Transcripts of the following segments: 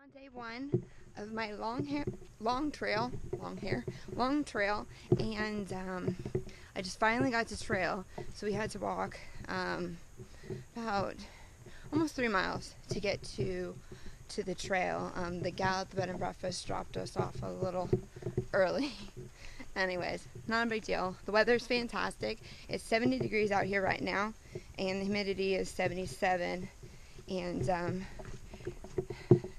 On day one of my long trail, and I just finally got to trail. So we had to walk about almost 3 miles to get to the trail. The gal at the bed and breakfast dropped us off a little early. Anyways, not a big deal. The weather's fantastic. It's 70 degrees out here right now, and the humidity is 77. And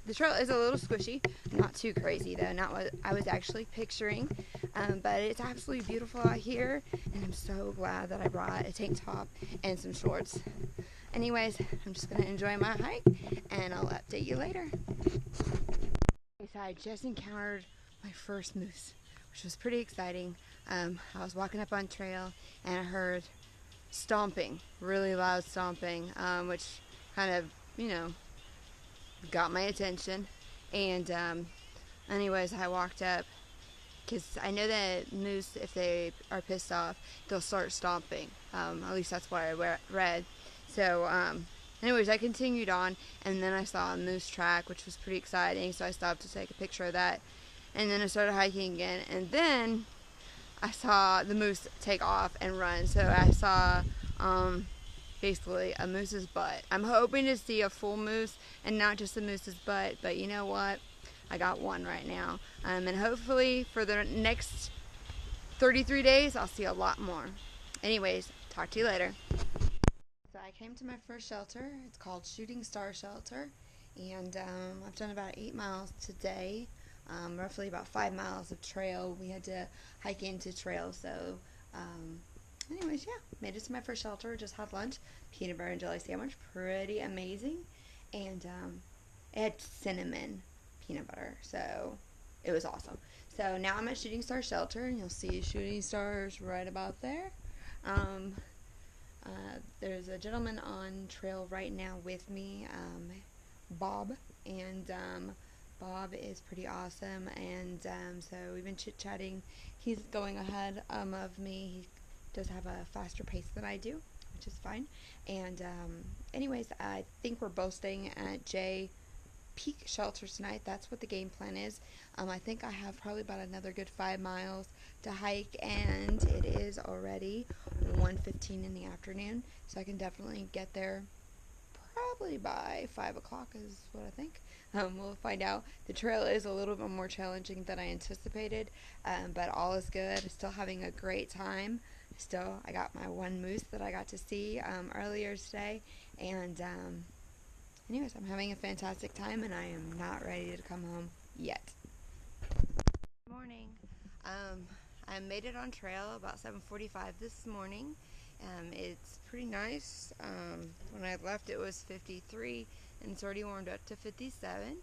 the trail is a little squishy, not too crazy though, not what I was actually picturing, but it's absolutely beautiful out here, and I'm so glad that I brought a tank top and some shorts. Anyways, I'm just going to enjoy my hike, and I'll update you later. So I just encountered my first moose, which was pretty exciting. I was walking up on trail, and I heard stomping, really loud stomping, which kind of, got my attention. And anyways, I walked up because I know that moose, if they are pissed off, they'll start stomping. At least that's what I read. So anyways, I continued on, and then I saw a moose track, which was pretty exciting, so I stopped to take a picture of that. And then I started hiking again, and then I saw the moose take off and run. So I saw basically a moose's butt. I'm hoping to see a full moose and not just a moose's butt, but you know what? I got one right now. And hopefully for the next 33 days, I'll see a lot more. Anyways, talk to you later. So I came to my first shelter. It's called Shooting Star Shelter. And I've done about 8 miles today. Roughly about 5 miles of trail. We had to hike into trail, so anyways, yeah, made it to my first shelter, just had lunch, peanut butter and jelly sandwich, pretty amazing, and it had cinnamon peanut butter, so it was awesome. So now I'm at Shooting Star Shelter, and you'll see shooting stars right about there. There's a gentleman on trail right now with me, Bob, and Bob is pretty awesome, and so we've been chit-chatting. He's going ahead of me. He does have a faster pace than I do, which is fine. And anyways, I think we're both staying at J Peak Shelter tonight. That's what the game plan is. I think I have probably about another good 5 miles to hike, and it is already 1:15 in the afternoon, so I can definitely get there probably by 5 o'clock is what I think. We'll find out. The trail is a little bit more challenging than I anticipated, but all is good. Still having a great time. Still, I got my one moose that I got to see earlier today, and anyways, I'm having a fantastic time, and I am not ready to come home yet. Good morning. I made it on trail about 7:45 this morning. It's pretty nice. When I left, it was 53, and it's already warmed up to 57.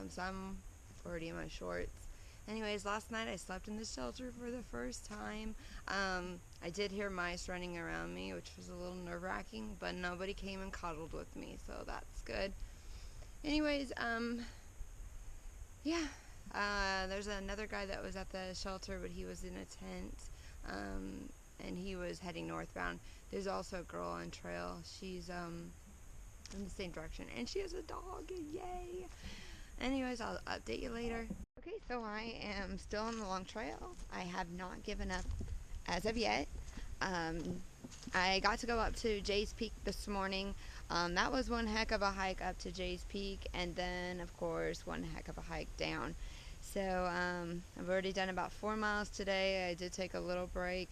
So I'm already in my shorts. Anyways, last night I slept in the shelter for the first time. I did hear mice running around me, which was a little nerve-wracking, but nobody came and cuddled with me, so that's good. Anyways, yeah, there's another guy that was at the shelter, but he was in a tent, and he was heading northbound. There's also a girl on trail. She's in the same direction, and she has a dog. Yay! Anyways, I'll update you later. Okay, so I am still on the long trail. I have not given up as of yet. I got to go up to Jay's Peak this morning. That was one heck of a hike up to Jay's Peak, and then, of course, one heck of a hike down. So I've already done about 4 miles today. I did take a little break,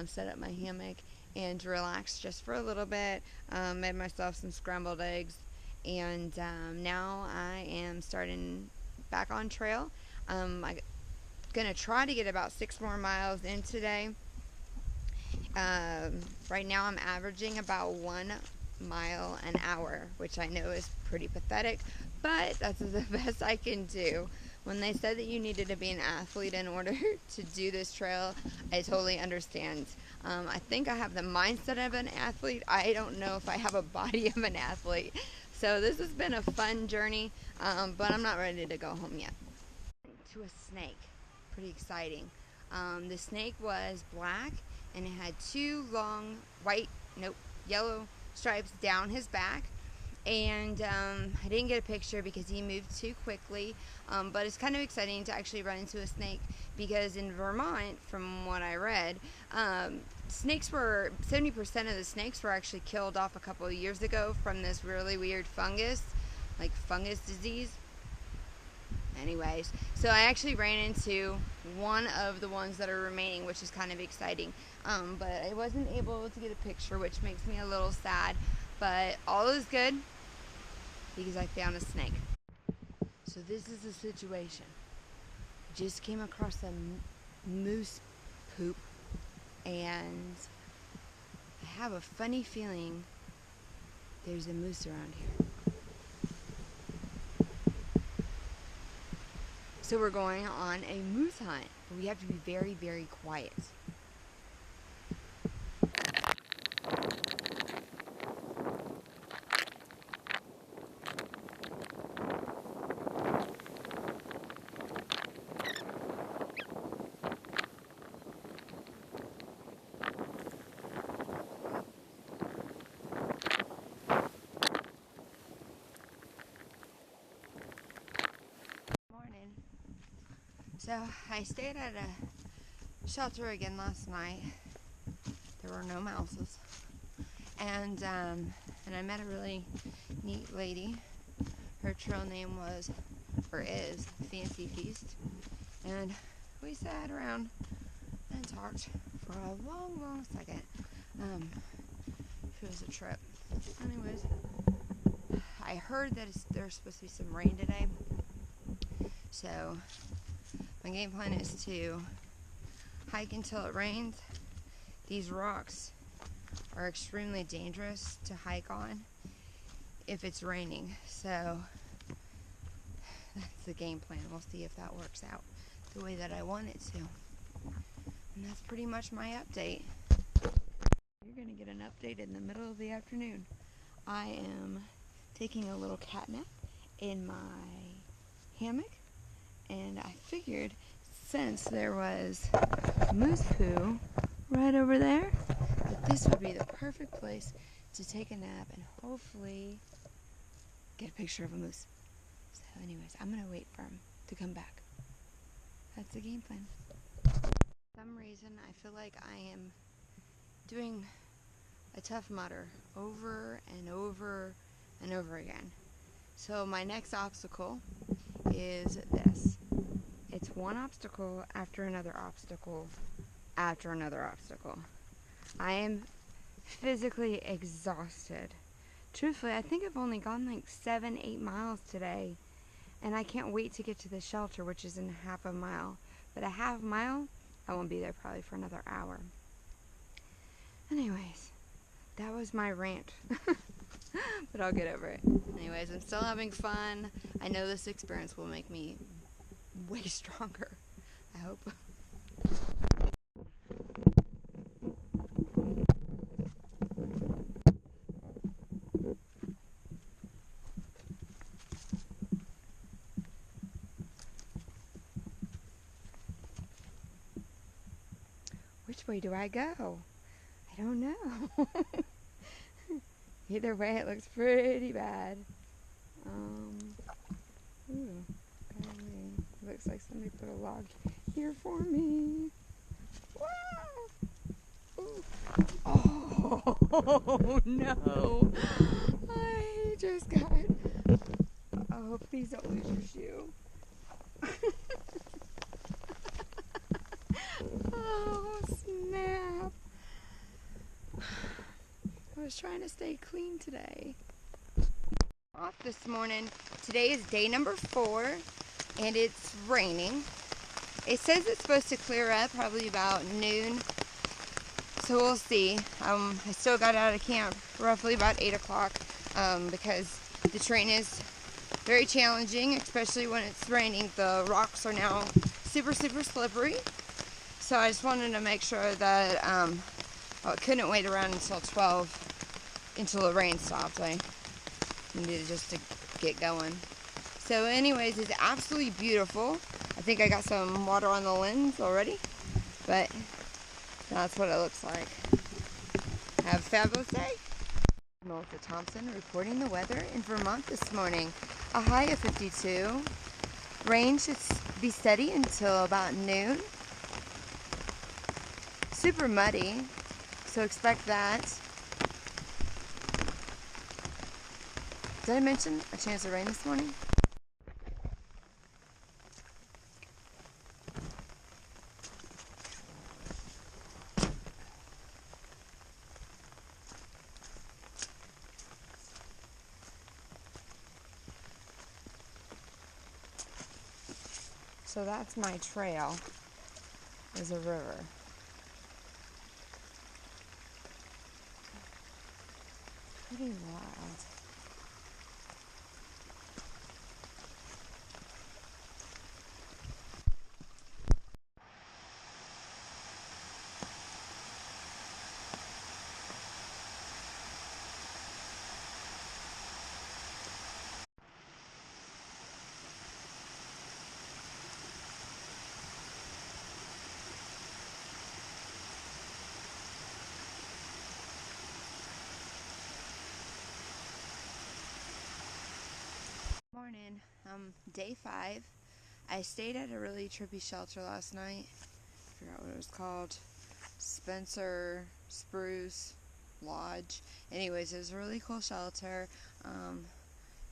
set up my hammock, and relax just for a little bit. Made myself some scrambled eggs, and now I am starting back on trail. I'm gonna try to get about 6 more miles in today. Right now I'm averaging about 1 mile an hour, which I know is pretty pathetic, but that's the best I can do. When they said that you needed to be an athlete in order to do this trail, I totally understand. I think I have the mindset of an athlete. I don't know if I have a body of an athlete. So this has been a fun journey, but I'm not ready to go home yet. To a snake. Pretty exciting. The snake was black, and it had 2 long yellow stripes down his back. and I didn't get a picture because he moved too quickly, but it's kind of exciting to actually run into a snake, because in Vermont, from what I read, 70% of the snakes were actually killed off a couple of years ago from this really weird fungus, like fungus disease. Anyways, so I actually ran into one of the ones that are remaining, which is kind of exciting. But I wasn't able to get a picture, which makes me a little sad. But all is good because I found a snake. So this is the situation. Just came across a moose poop, and I have a funny feeling there's a moose around here. So we're going on a moose hunt. We have to be very, very quiet. So I stayed at a shelter again last night. There were no mouses, and I met a really neat lady. Her trail name was, or is, Fancy Feast, and we sat around and talked for a long, long second. It was a trip. Anyways, I heard that there's supposed to be some rain today, so my game plan is to hike until it rains. These rocks are extremely dangerous to hike on if it's raining, so that's the game plan. We'll see if that works out the way that I want it to. And that's pretty much my update. You're gonna get an update in the middle of the afternoon. I am taking a little cat nap in my hammock, and I figured since there was moose poo right over there, that this would be the perfect place to take a nap and hopefully get a picture of a moose. So anyways, I'm gonna wait for him to come back. That's the game plan. For some reason, I feel like I am doing a Tough Mudder over and over and over again. So my next obstacle is this. It's one obstacle after another obstacle after another obstacle. I am physically exhausted. Truthfully, I think I've only gone like 7-8 miles today, and I can't wait to get to the shelter, which is in half a mile. But a half mile, I won't be there probably for another hour. Anyways, that was my rant. But I'll get over it. Anyways, I'm still having fun. I know this experience will make me way stronger, I hope. Which way do I go? I don't know. Either way, it looks pretty bad. Ooh, golly. Looks like somebody put a log here for me. Wow. Ooh. Oh no! I just got. Oh, please don't lose your shoe. Oh snap! I was trying to stay clean today. Off this morning. Today is day number 4, and it's raining. It says it's supposed to clear up probably about noon, so we'll see. I still got out of camp roughly about 8 o'clock because the terrain is very challenging, especially when it's raining. The rocks are now super, super slippery. So I just wanted to make sure that I couldn't wait around until 12 until the rain stopped. I needed just to get going. So anyways, it's absolutely beautiful. I think I got some water on the lens already, but that's what it looks like. Have a fabulous day. Melissa Thompson reporting the weather in Vermont this morning. A high of 52. Rain should be steady until about noon. Super muddy, so expect that. Did I mention a chance of rain this morning? So that's my trail, is a river. Pretty wild. Morning. Day 5. I stayed at a really trippy shelter last night. I forgot what it was called. Spencer Spruce Lodge. Anyways, it was a really cool shelter.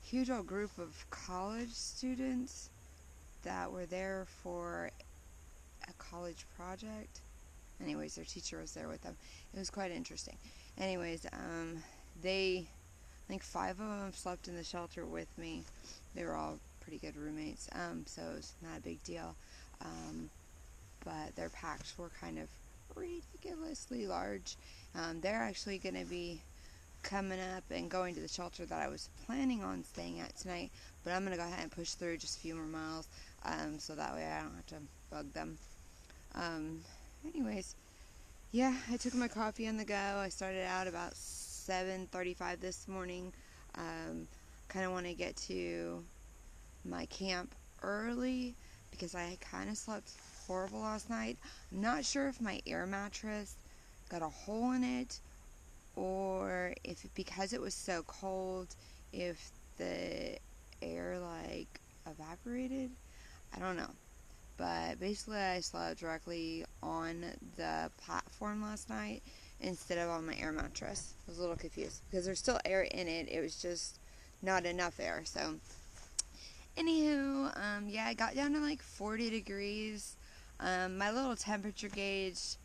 Huge old group of college students that were there for a college project. Anyways, their teacher was there with them. It was quite interesting. Anyways, I think 5 of them slept in the shelter with me. They were all pretty good roommates, so it was not a big deal. But their packs were kind of ridiculously large. They're actually going to be coming up and going to the shelter that I was planning on staying at tonight, but I'm going to go ahead and push through just a few more miles, so that way I don't have to bug them. Anyways, yeah, I took my coffee on the go. I started out about 7:35 this morning. Kind of want to get to my camp early because I kind of slept horrible last night. I'm not sure if my air mattress got a hole in it or if because it was so cold, if the air like evaporated. I don't know. But basically I slept directly on the platform last night instead of on my air mattress. I was a little confused because there's still air in it. It was just not enough air. So anywho, yeah, I got down to like 40 degrees. My little temperature gauge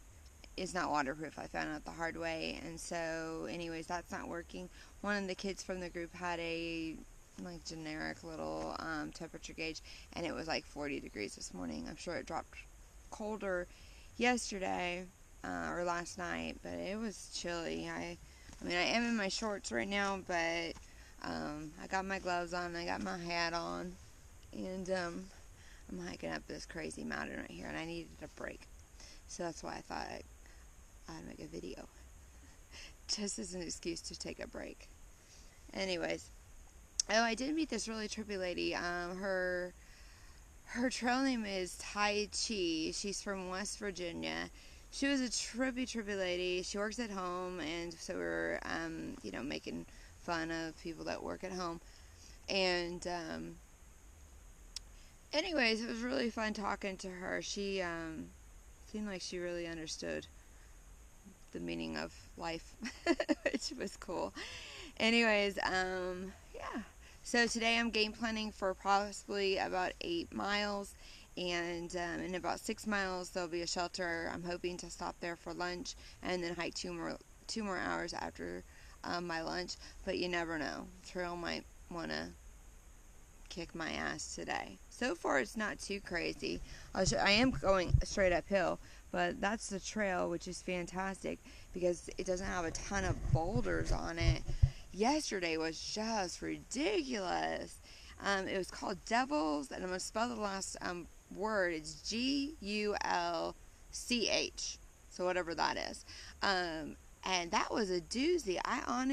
is not waterproof. I found out the hard way, and so anyways, that's not working. One of the kids from the group had a like generic little temperature gauge, and it was like 40 degrees this morning. I'm sure it dropped colder yesterday or last night, but it was chilly. I mean, I am in my shorts right now, but I got my gloves on, I got my hat on, and I'm hiking up this crazy mountain right here, and I needed a break. So that's why I thought I'd make a video, just as an excuse to take a break. Anyways, oh, I did meet this really trippy lady. Her trail name is Tai Chi. She's from West Virginia. She was a trippy lady. She works at home, and so we're, making fun of people that work at home. And, anyways, it was really fun talking to her. She, seemed like she really understood the meaning of life, which was cool. Anyways, yeah. So today I'm game planning for possibly about 8 miles, and in about 6 miles there'll be a shelter. I'm hoping to stop there for lunch and then hike two more hours after my lunch. But you never know. Trail might want to kick my ass today. So far it's not too crazy. I am going straight uphill, but that's the trail, which is fantastic because it doesn't have a ton of boulders on it. Yesterday was just ridiculous. It was called Devils, and I'm going to spell the last word. It's Gulch. So whatever that is. And that was a doozy. I thought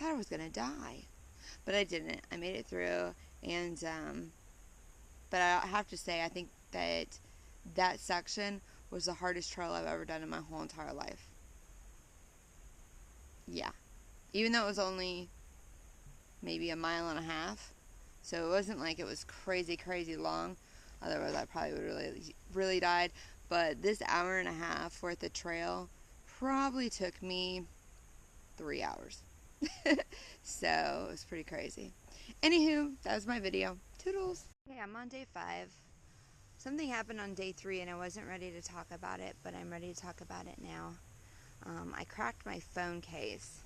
I was going to die. But I didn't. I made it through. And, but I have to say, I think that section was the hardest trail I've ever done in my whole entire life. Yeah. even though it was only maybe a mile and a half. So it wasn't like it was crazy, crazy long. Otherwise, I probably would really, really died. But this hour and a half worth of trail probably took me 3 hours. So it was pretty crazy. Anywho, that was my video. Toodles. Okay, I'm on day 5. Something happened on day 3 and I wasn't ready to talk about it, but I'm ready to talk about it now. I cracked my phone case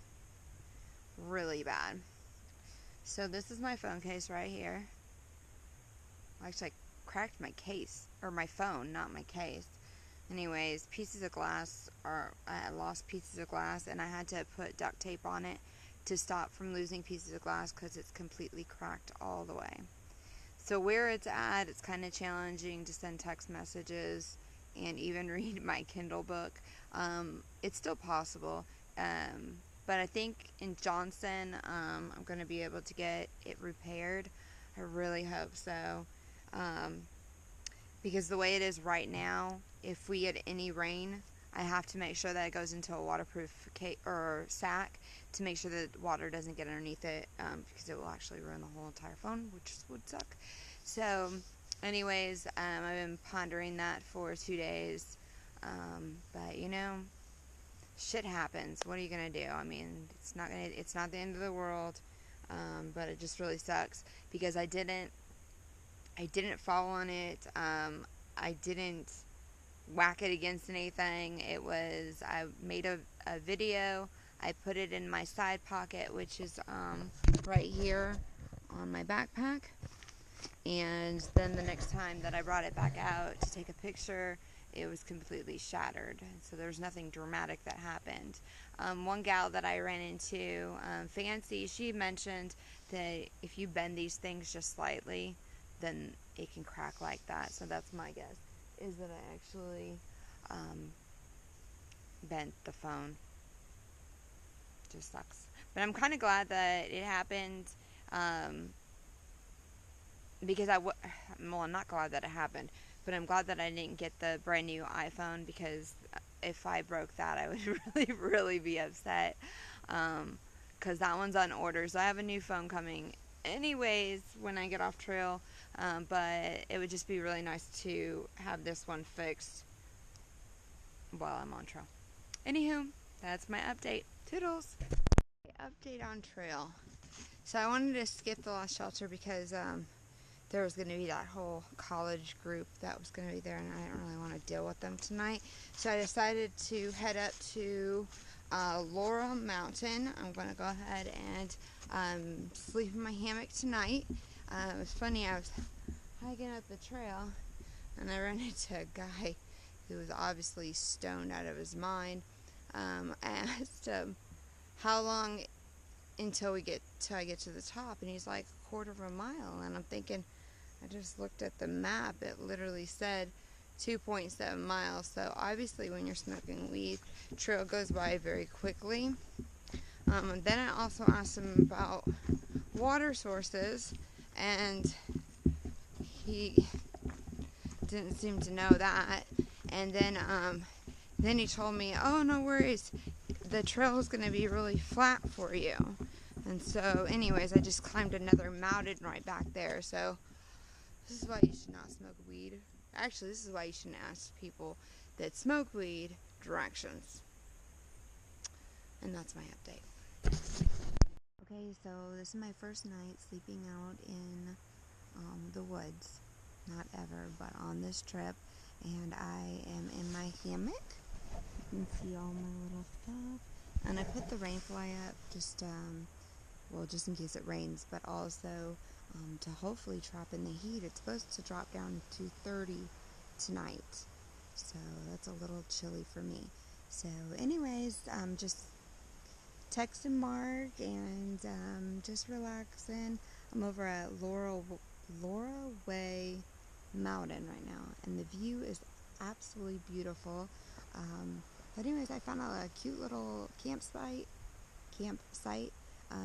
really bad. So this is my phone case right here. Actually, I cracked my case, or my phone, not my case. Anyways, pieces of glass, I lost pieces of glass, and I had to put duct tape on it to stop from losing pieces of glass because it's completely cracked all the way. So where it's at, it's kind of challenging to send text messages and even read my Kindle book. It's still possible, but I think in Johnson, I'm going to be able to get it repaired. I really hope so. Because the way it is right now, if we get any rain, I have to make sure that it goes into a waterproof sack to make sure that water doesn't get underneath it, because it will actually ruin the whole entire phone, which would suck. So, anyways, I've been pondering that for 2 days, but you know, shit happens. What are you gonna do? I mean, it's not the end of the world, but it just really sucks because I didn't fall on it. I didn't whack it against anything. I made a video. I put it in my side pocket, which is right here on my backpack. And then the next time that I brought it back out to take a picture, it was completely shattered. So there was nothing dramatic that happened. One gal that I ran into, Fancy, she mentioned that if you bend these things just slightly, then it can crack like that. So that's my guess, is that I actually bent the phone. Just sucks. But I'm kind of glad that it happened, because I'm not glad that it happened, but I'm glad that I didn't get the brand new iPhone, because if I broke that, I would really, really be upset, because that one's on order, so I have a new phone coming anyways when I get off trail, but it would just be really nice to have this one fixed while I'm on trail. Anywho, that's my update. Toodles! Update on trail. So I wanted to skip the last shelter because there was going to be that whole college group that was going to be there, and I didn't really want to deal with them tonight. So I decided to head up to Laurel Mountain. I'm going to go ahead and sleep in my hammock tonight. It was funny, I was hiking up the trail, and I ran into a guy who was obviously stoned out of his mind. I asked him, how long until I get to the top? And he's like, 1/4 mile. And I'm thinking, I just looked at the map, it literally said 2.7 miles. So obviously when you're smoking weed, trail goes by very quickly. And then I also asked him about water sources, and he didn't seem to know that. And then he told me, oh, no worries, the trail is going to be really flat for you. And so anyways, I just climbed another mountain right back there. So this is why you should not smoke weed. Actually, this is why you shouldn't ask people that smoke weed directions. And that's my update. Okay, so this is my first night sleeping out in the woods. Not ever, but on this trip. And I am in my hammock. You can see all my little stuff. And I put the rain fly up just in case it rains, but also to hopefully trap in the heat. It's supposed to drop down to 30 tonight, so that's a little chilly for me. So anyways, just texting Mark and just relaxing. I'm over at Laura Way Mountain right now, and the view is absolutely beautiful. But anyways, I found a cute little campsite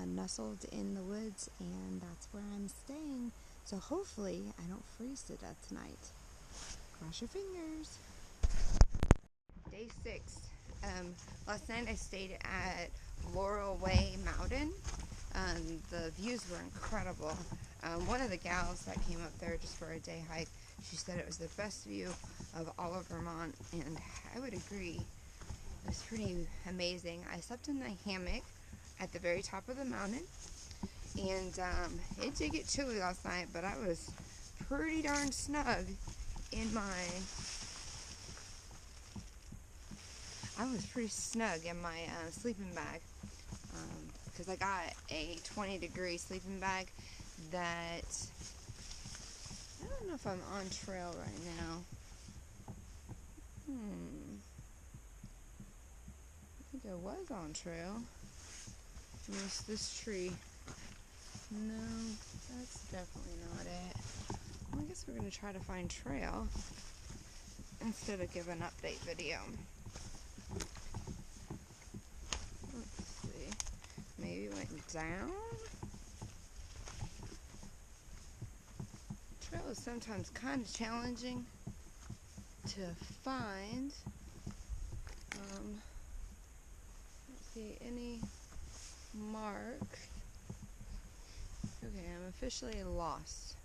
nestled in the woods, and that's where I'm staying. So hopefully I don't freeze to death tonight. Cross your fingers. Day 6. Last night I stayed at Laurel Way Mountain. The views were incredible. One of the gals that came up there just for a day hike, she said it was the best view of all of Vermont, and I would agree. It was pretty amazing. I slept in the hammock at the very top of the mountain, and it did get chilly last night, but I was pretty darn snug in my sleeping bag, because I got a 20-degree sleeping bag that, I don't know if I'm on trail right now. I think I was on trail. Missed this tree. No, that's definitely not it. Well, I guess we're going to try to find trail instead of give an update video. Let's see. Maybe it went down? Trail is sometimes kind of challenging to find. Don't see any marks. Okay, I'm officially lost.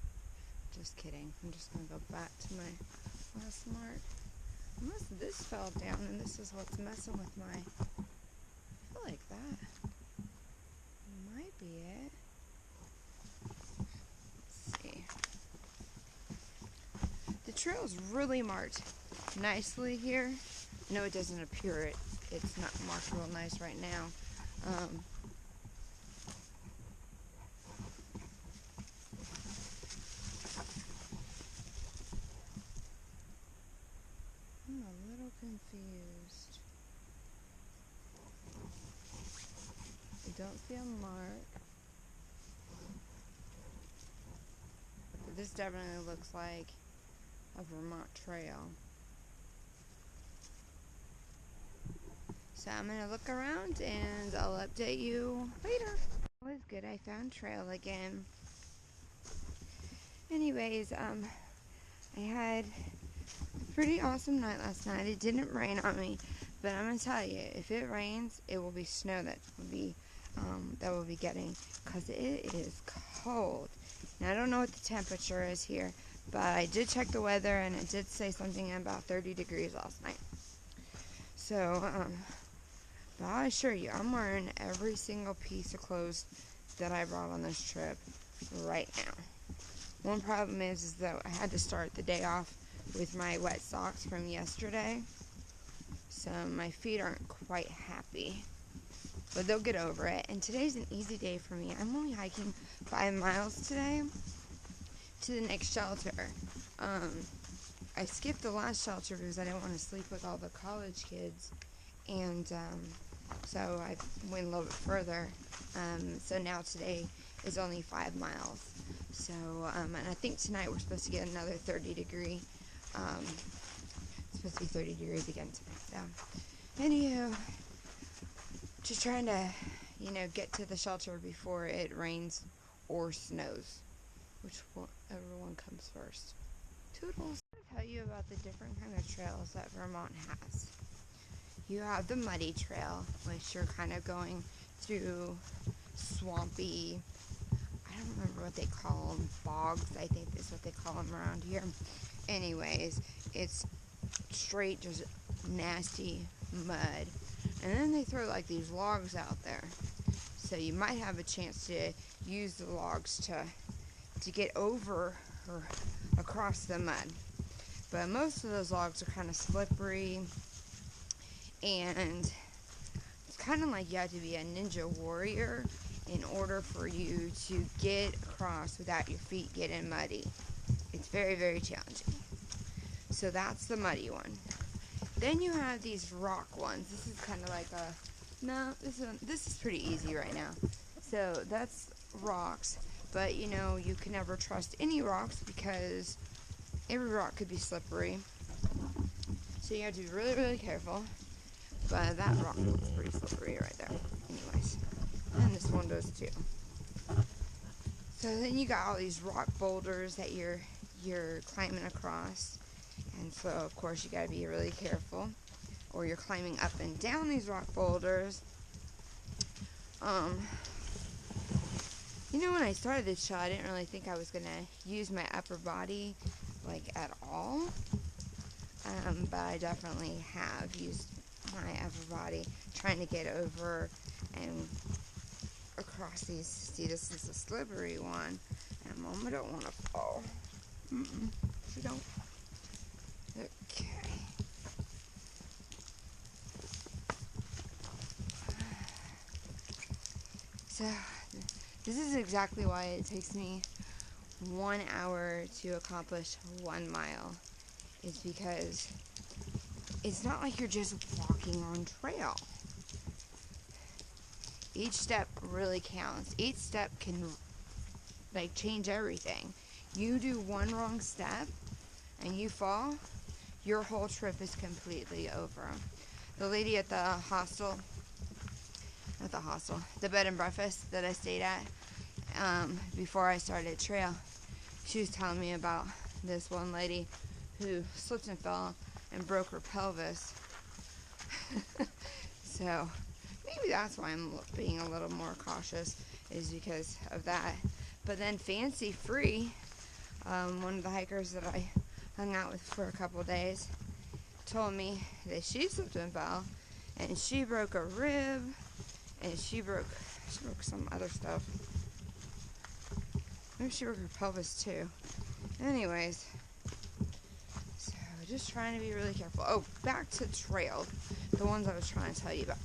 Just kidding. I'm just going to go back to my last mark. Unless this fell down and this is what's messing with my... I feel like that might be it. Let's see. The trail's really marked nicely here. I know it doesn't appear it's not marked real nice right now. I'm a little confused. I don't see a mark. But this definitely looks like a Vermont trail. So I'm going to look around and I'll update you later. It was good. I found trail again. Anyways, I had a pretty awesome night last night. It didn't rain on me, but I'm going to tell you, if it rains, it will be snow that we'll be getting, because it is cold. Now, I don't know what the temperature is here, but I did check the weather and it did say something about 30 degrees last night. So, but I assure you, I'm wearing every single piece of clothes that I brought on this trip right now. One problem is that I had to start the day off with my wet socks from yesterday. So my feet aren't quite happy. But they'll get over it. And today's an easy day for me. I'm only hiking 5 miles today to the next shelter. I skipped the last shelter because I didn't want to sleep with all the college kids. And so I went a little bit further. So now today is only 5 miles. So, and I think tonight we're supposed to get another 30-degree. It's supposed to be 30 degrees again tonight. So, anywho, just trying to, get to the shelter before it rains or snows. Whichever one comes first. Toodles. I'll tell you about the different kind of trails that Vermont has. You have the muddy trail, which you're kind of going through swampy, I don't remember what they call them, bogs, I think is what they call them around here. Anyways, it's straight, just nasty mud. And then they throw like these logs out there. So you might have a chance to use the logs to get over or across the mud. But most of those logs are kind of slippery, and it's kind of like you have to be a ninja warrior in order for you to get across without your feet getting muddy. It's very, very challenging. So that's the muddy one. Then you have these rock ones. This is kind of like this is pretty easy right now. So that's rocks, but you can never trust any rocks because every rock could be slippery. So you have to be really, really careful. But that rock is pretty slippery right there. Anyways. And this one does too. So then you got all these rock boulders that you're climbing across. And so of course you gotta be really careful. or you're climbing up and down these rock boulders, when I started this trail, I didn't really think I was going to use my upper body, like, at all. But I definitely have used my upper body trying to get over and across these. See, this is a slippery one. And Mom, I don't want to fall. You don't. Okay. So, this is exactly why it takes me 1 hour to accomplish 1 mile. Is because it's not like you're just walking on trail. Each step really counts. Each step can, like, change everything. You do one wrong step and you fall, your whole trip is completely over. The lady at the the bed and breakfast that I stayed at before I started trail, she was telling me about this one lady who slipped and fell and broke her pelvis. So maybe that's why I'm being a little more cautious, is because of that. But then Fancy Free, one of the hikers that I hung out with for a couple days, told me that she slipped and fell and she broke a rib and she broke some other stuff. Maybe she broke her pelvis too. Anyways, so just trying to be really careful. Oh, back to trails, the ones I was trying to tell you about.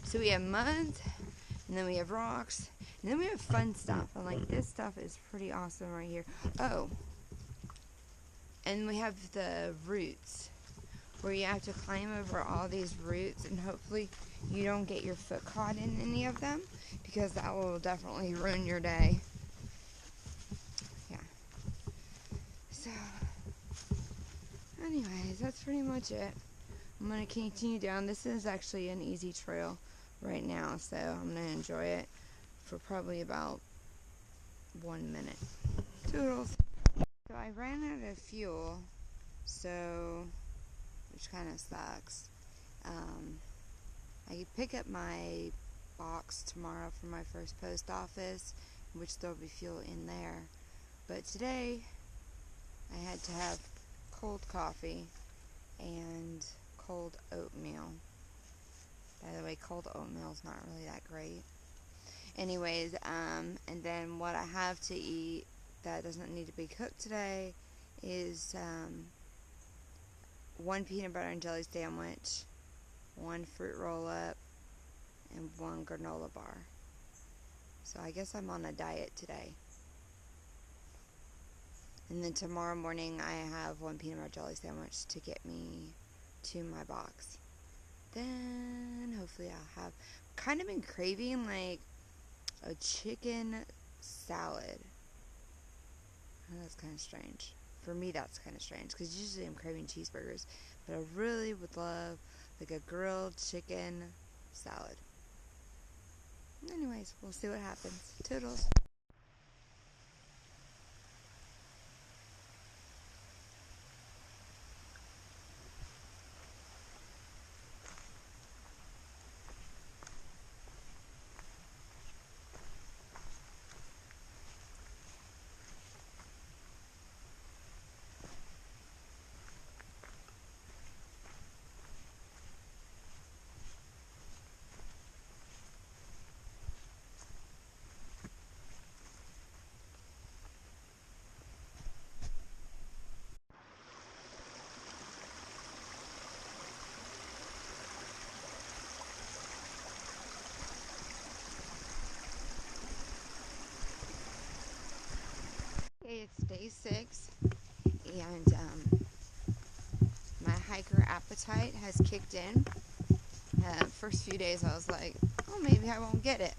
So we have mud, and then we have rocks, and then we have fun stuff. And like, this stuff is pretty awesome right here. Oh, and we have the roots, where you have to climb over all these roots, and hopefully you don't get your foot caught in any of them, because that will definitely ruin your day. Yeah. So, anyways, that's pretty much it. I'm going to continue down. This is actually an easy trail right now, so I'm going to enjoy it for probably about 1 minute. Toodles. So I ran out of fuel, which kind of sucks. I pick up my box tomorrow for my first post office, which there'll be fuel in there. But today, I had to have cold coffee and cold oatmeal. By the way, cold oatmeal is not really that great. Anyways, and then what I have to eat that doesn't need to be cooked today is 1 peanut butter and jelly sandwich, 1 fruit roll-up, and 1 granola bar. So I guess I'm on a diet today. And then tomorrow morning I have 1 peanut butter jelly sandwich to get me to my box. Then hopefully I'll have kind of been craving like a chicken salad. I know that's kind of strange. For me, that's kind of strange, because usually I'm craving cheeseburgers, but I really would love like a grilled chicken salad. Anyways, we'll see what happens. Toodles. Okay, it's day 6, and my hiker appetite has kicked in. First few days I was like, oh, maybe I won't get it,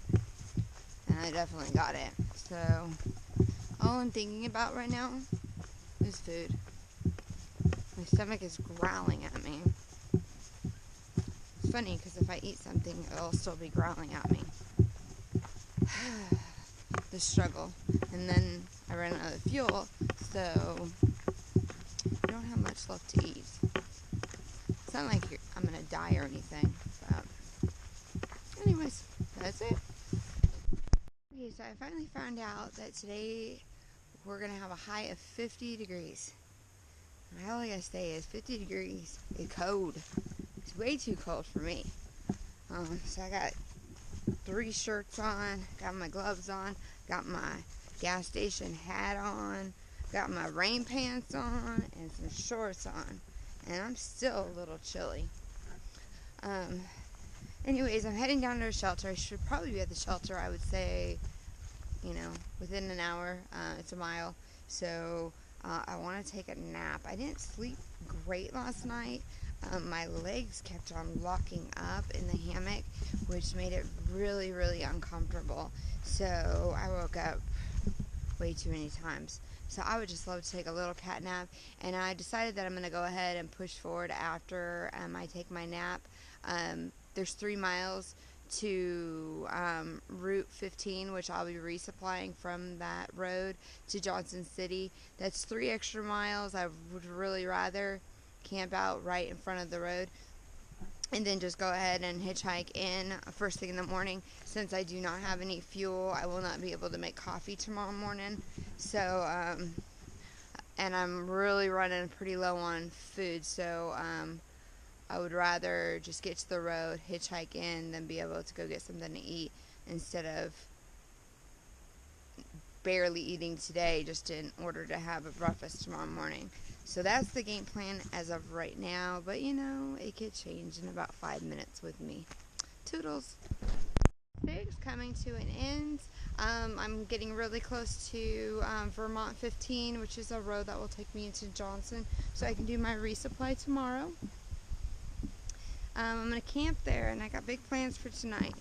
and I definitely got it. So all I'm thinking about right now is food. My stomach is growling at me. It's funny, because if I eat something, it'll still be growling at me. The struggle. And then I ran out of fuel, so I don't have much left to eat. It's not like I'm gonna die or anything. But anyways, that's it. Okay, so I finally found out that today we're gonna have a high of 50 degrees. And all I gotta say is 50 degrees is cold. It's way too cold for me. So I got 3 shirts on, got my gloves on, got my gas station hat on, got my rain pants on, and some shorts on. And I'm still a little chilly. Anyways, I'm heading down to a shelter. I should probably be at the shelter, I would say, within an hour. It's a mile. So I want to take a nap. I didn't sleep great last night. My legs kept on locking up in the hammock, which made it really, really uncomfortable. So I woke up way too many times. So I would just love to take a little cat nap. And I decided that I'm going to go ahead and push forward after I take my nap. There's 3 miles to Route 15, which I'll be resupplying from that road to Johnson City. That's 3 extra miles. I would really rather camp out right in front of the road and then just go ahead and hitchhike in first thing in the morning. Since I do not have any fuel, I will not be able to make coffee tomorrow morning. So and I'm really running pretty low on food, so I would rather just get to the road, hitchhike in, than be able to go get something to eat instead of barely eating today just in order to have a breakfast tomorrow morning. So that's the game plan as of right now, but it could change in about 5 minutes with me. Toodles. Today is coming to an end. I'm getting really close to Vermont 15, which is a road that will take me into Johnson, so I can do my resupply tomorrow. I'm going to camp there, and I got big plans for tonight.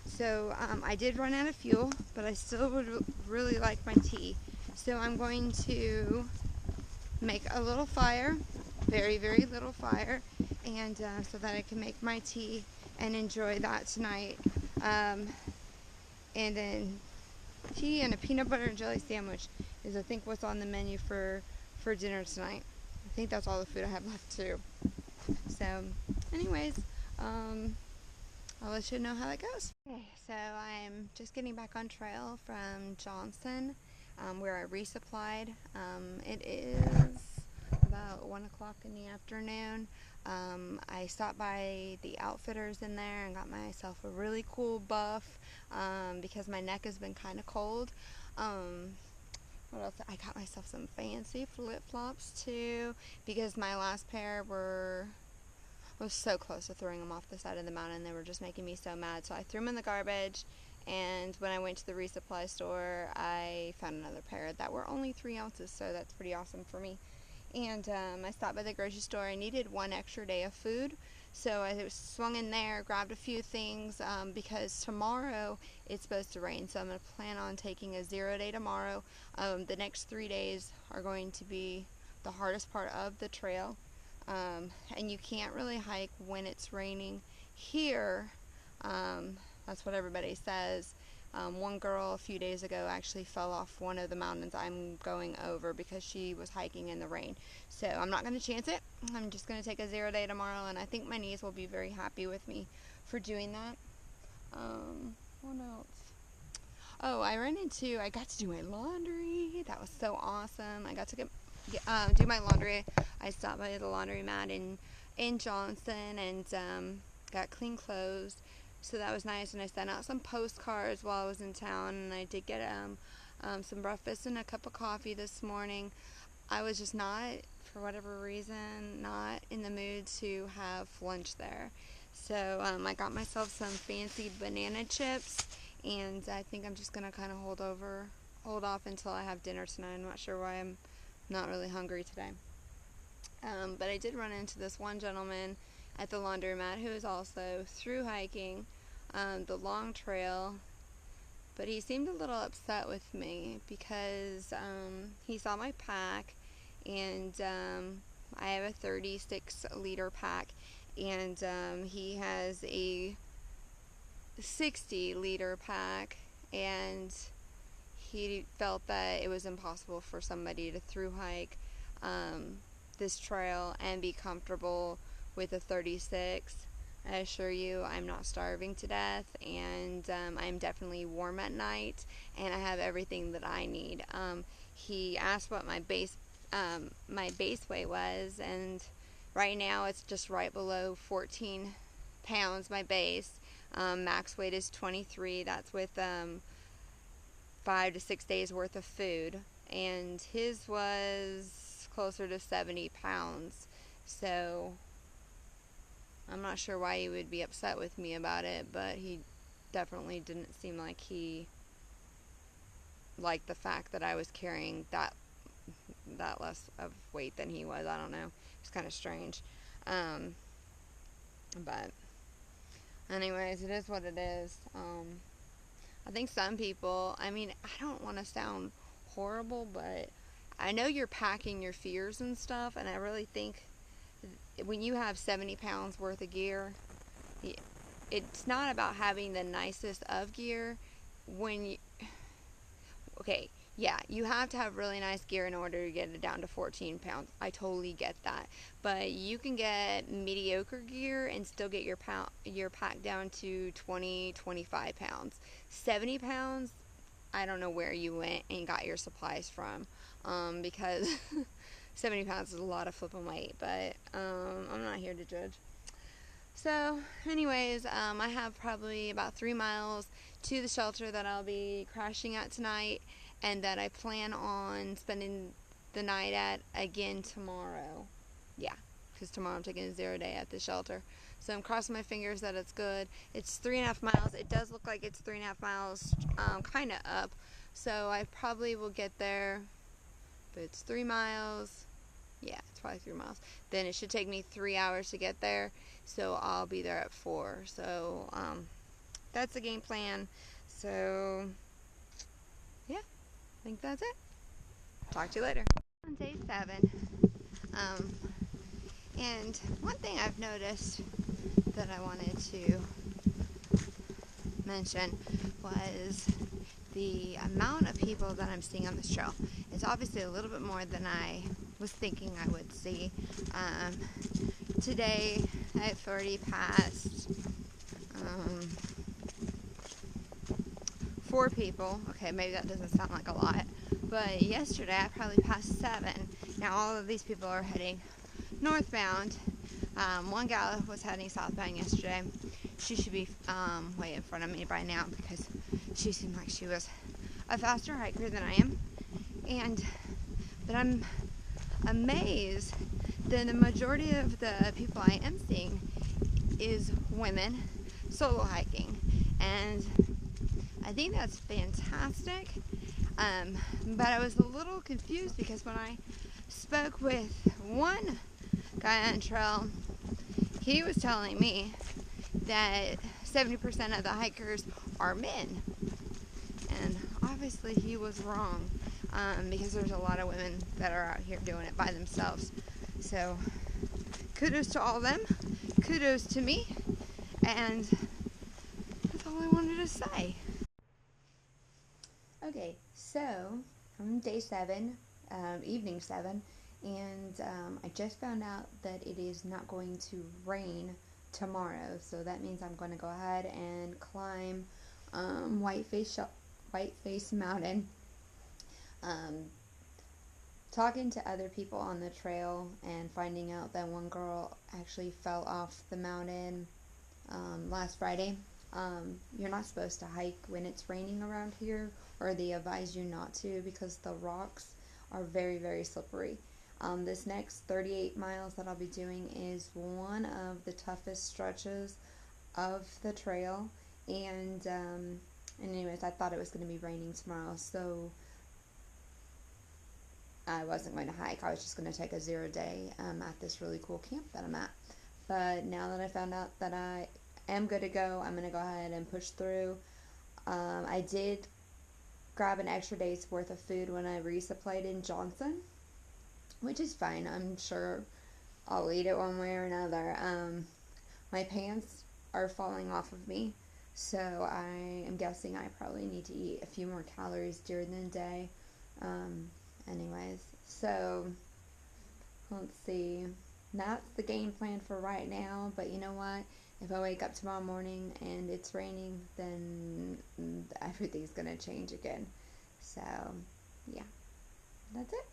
So I did run out of fuel, but I still would really like my tea. So I'm going to make a little fire, very, very little fire, and so that I can make my tea and enjoy that tonight. And then tea and a peanut butter and jelly sandwich is, I think, what's on the menu for dinner tonight. I think that's all the food I have left too. So anyways, I'll let you know how that goes. Okay, so I'm just getting back on trail from Johnson, where I resupplied. It is about 1 o'clock in the afternoon. I stopped by the outfitters in there and got myself a really cool buff because my neck has been kind of cold. What else? I got myself some fancy flip-flops too because my last pair was so close to throwing them off the side of the mountain. They were just making me so mad. So I threw them in the garbage, and when I went to the resupply store, I found another pair that were only 3 ounces, so that's pretty awesome for me. And I stopped by the grocery store. I needed 1 extra day of food, so I swung in there, grabbed a few things, because tomorrow it's supposed to rain, so I'm going to plan on taking a 0 day tomorrow. The next 3 days are going to be the hardest part of the trail. And you can't really hike when it's raining here. That's what everybody says. One girl a few days ago actually fell off one of the mountains I'm going over because she was hiking in the rain. So I'm not going to chance it. I'm just going to take a 0 day tomorrow, and I think my knees will be very happy with me for doing that. What else? Oh, I got to do my laundry. That was so awesome. I got to do my laundry. I stopped by the laundromat in Johnson and got clean clothes, so that was nice. And I sent out some postcards while I was in town, and I did get some breakfast and a cup of coffee this morning. I was just not, for whatever reason, not in the mood to have lunch there, so I got myself some fancy banana chips, and I think I'm just gonna kind of hold off until I have dinner tonight. I'm not sure why I'm not really hungry today. But I did run into this one gentleman at the laundromat who is also through hiking the long trail, but he seemed a little upset with me because he saw my pack, and I have a 36-liter pack, and he has a 60-liter pack, and he felt that it was impossible for somebody to through hike this trail and be comfortable with a 36. I assure you, I'm not starving to death, and I'm definitely warm at night, and I have everything that I need. He asked what my base weight was, and right now it's just right below 14 pounds. My base max weight is 23. That's with 5 to 6 days worth of food, and his was closer to 70 pounds. So I'm not sure why he would be upset with me about it, but he definitely didn't seem like he liked the fact that I was carrying that less of weight than he was. I don't know. It's kind of strange. But anyways, it is what it is. I think some people, I mean, I don't want to sound horrible, but I know you're packing your fears and stuff, and I really think when you have 70 pounds worth of gear, it's not about having the nicest of gear. Okay, yeah, you have to have really nice gear in order to get it down to 14 pounds. I totally get that. But you can get mediocre gear and still get your pack down to 20, 25 pounds. 70 pounds, I don't know where you went and got your supplies from, because 70 pounds is a lot of flipping weight, but I'm not here to judge. So, anyways, I have probably about 3 miles to the shelter that I'll be crashing at tonight, and that I plan on spending the night at again tomorrow. Yeah, because tomorrow I'm taking a 0 day at the shelter. So I'm crossing my fingers that it's good. It's 3.5 miles. It does look like it's 3.5 miles, kind of up. So I probably will get there, but it's 3 miles. Yeah, it's probably 3 miles. Then it should take me 3 hours to get there, so I'll be there at 4. So that's the game plan. So yeah, I think that's it. Talk to you later. On day 7, and one thing I've noticed that I wanted to mention was the amount of people that I'm seeing on this trail. It's obviously a little bit more than I was thinking I would see. Today I've already passed 4 people. Okay, maybe that doesn't sound like a lot, but yesterday I probably passed 7. Now all of these people are heading northbound. One gal was heading southbound yesterday. She should be way in front of me by now, because she seemed like she was a faster hiker than I am. But I'm amazed that the majority of the people I am seeing is women solo hiking, and I think that's fantastic. But I was a little confused, because when I spoke with one guy on trail, he was telling me that 70% of the hikers are men, and obviously he was wrong, because there's a lot of women that are out here doing it by themselves. So kudos to all of them, kudos to me, and that's all I wanted to say. Okay, so I'm day 7, evening 7, and I just found out that it is not going to rain tomorrow, so that means I'm going to go ahead and climb Whiteface Mountain. Talking to other people on the trail and finding out that one girl actually fell off the mountain last Friday. You're not supposed to hike when it's raining around here, or they advise you not to, because the rocks are very, very slippery. This next 38 miles that I'll be doing is one of the toughest stretches of the trail, and anyways, I thought it was going to be raining tomorrow, so I wasn't going to hike. I was just going to take a 0 day at this really cool camp that I'm at. But now that I found out that I am good to go, I'm going to go ahead and push through. I did grab an extra day's worth of food when I resupplied in Johnson, which is fine. I'm sure I'll eat it one way or another. My pants are falling off of me, so I am guessing I probably need to eat a few more calories during the day. Anyways, so let's see. That's the game plan for right now, but you know what? If I wake up tomorrow morning and it's raining, then everything's going to change again. So, yeah, that's it.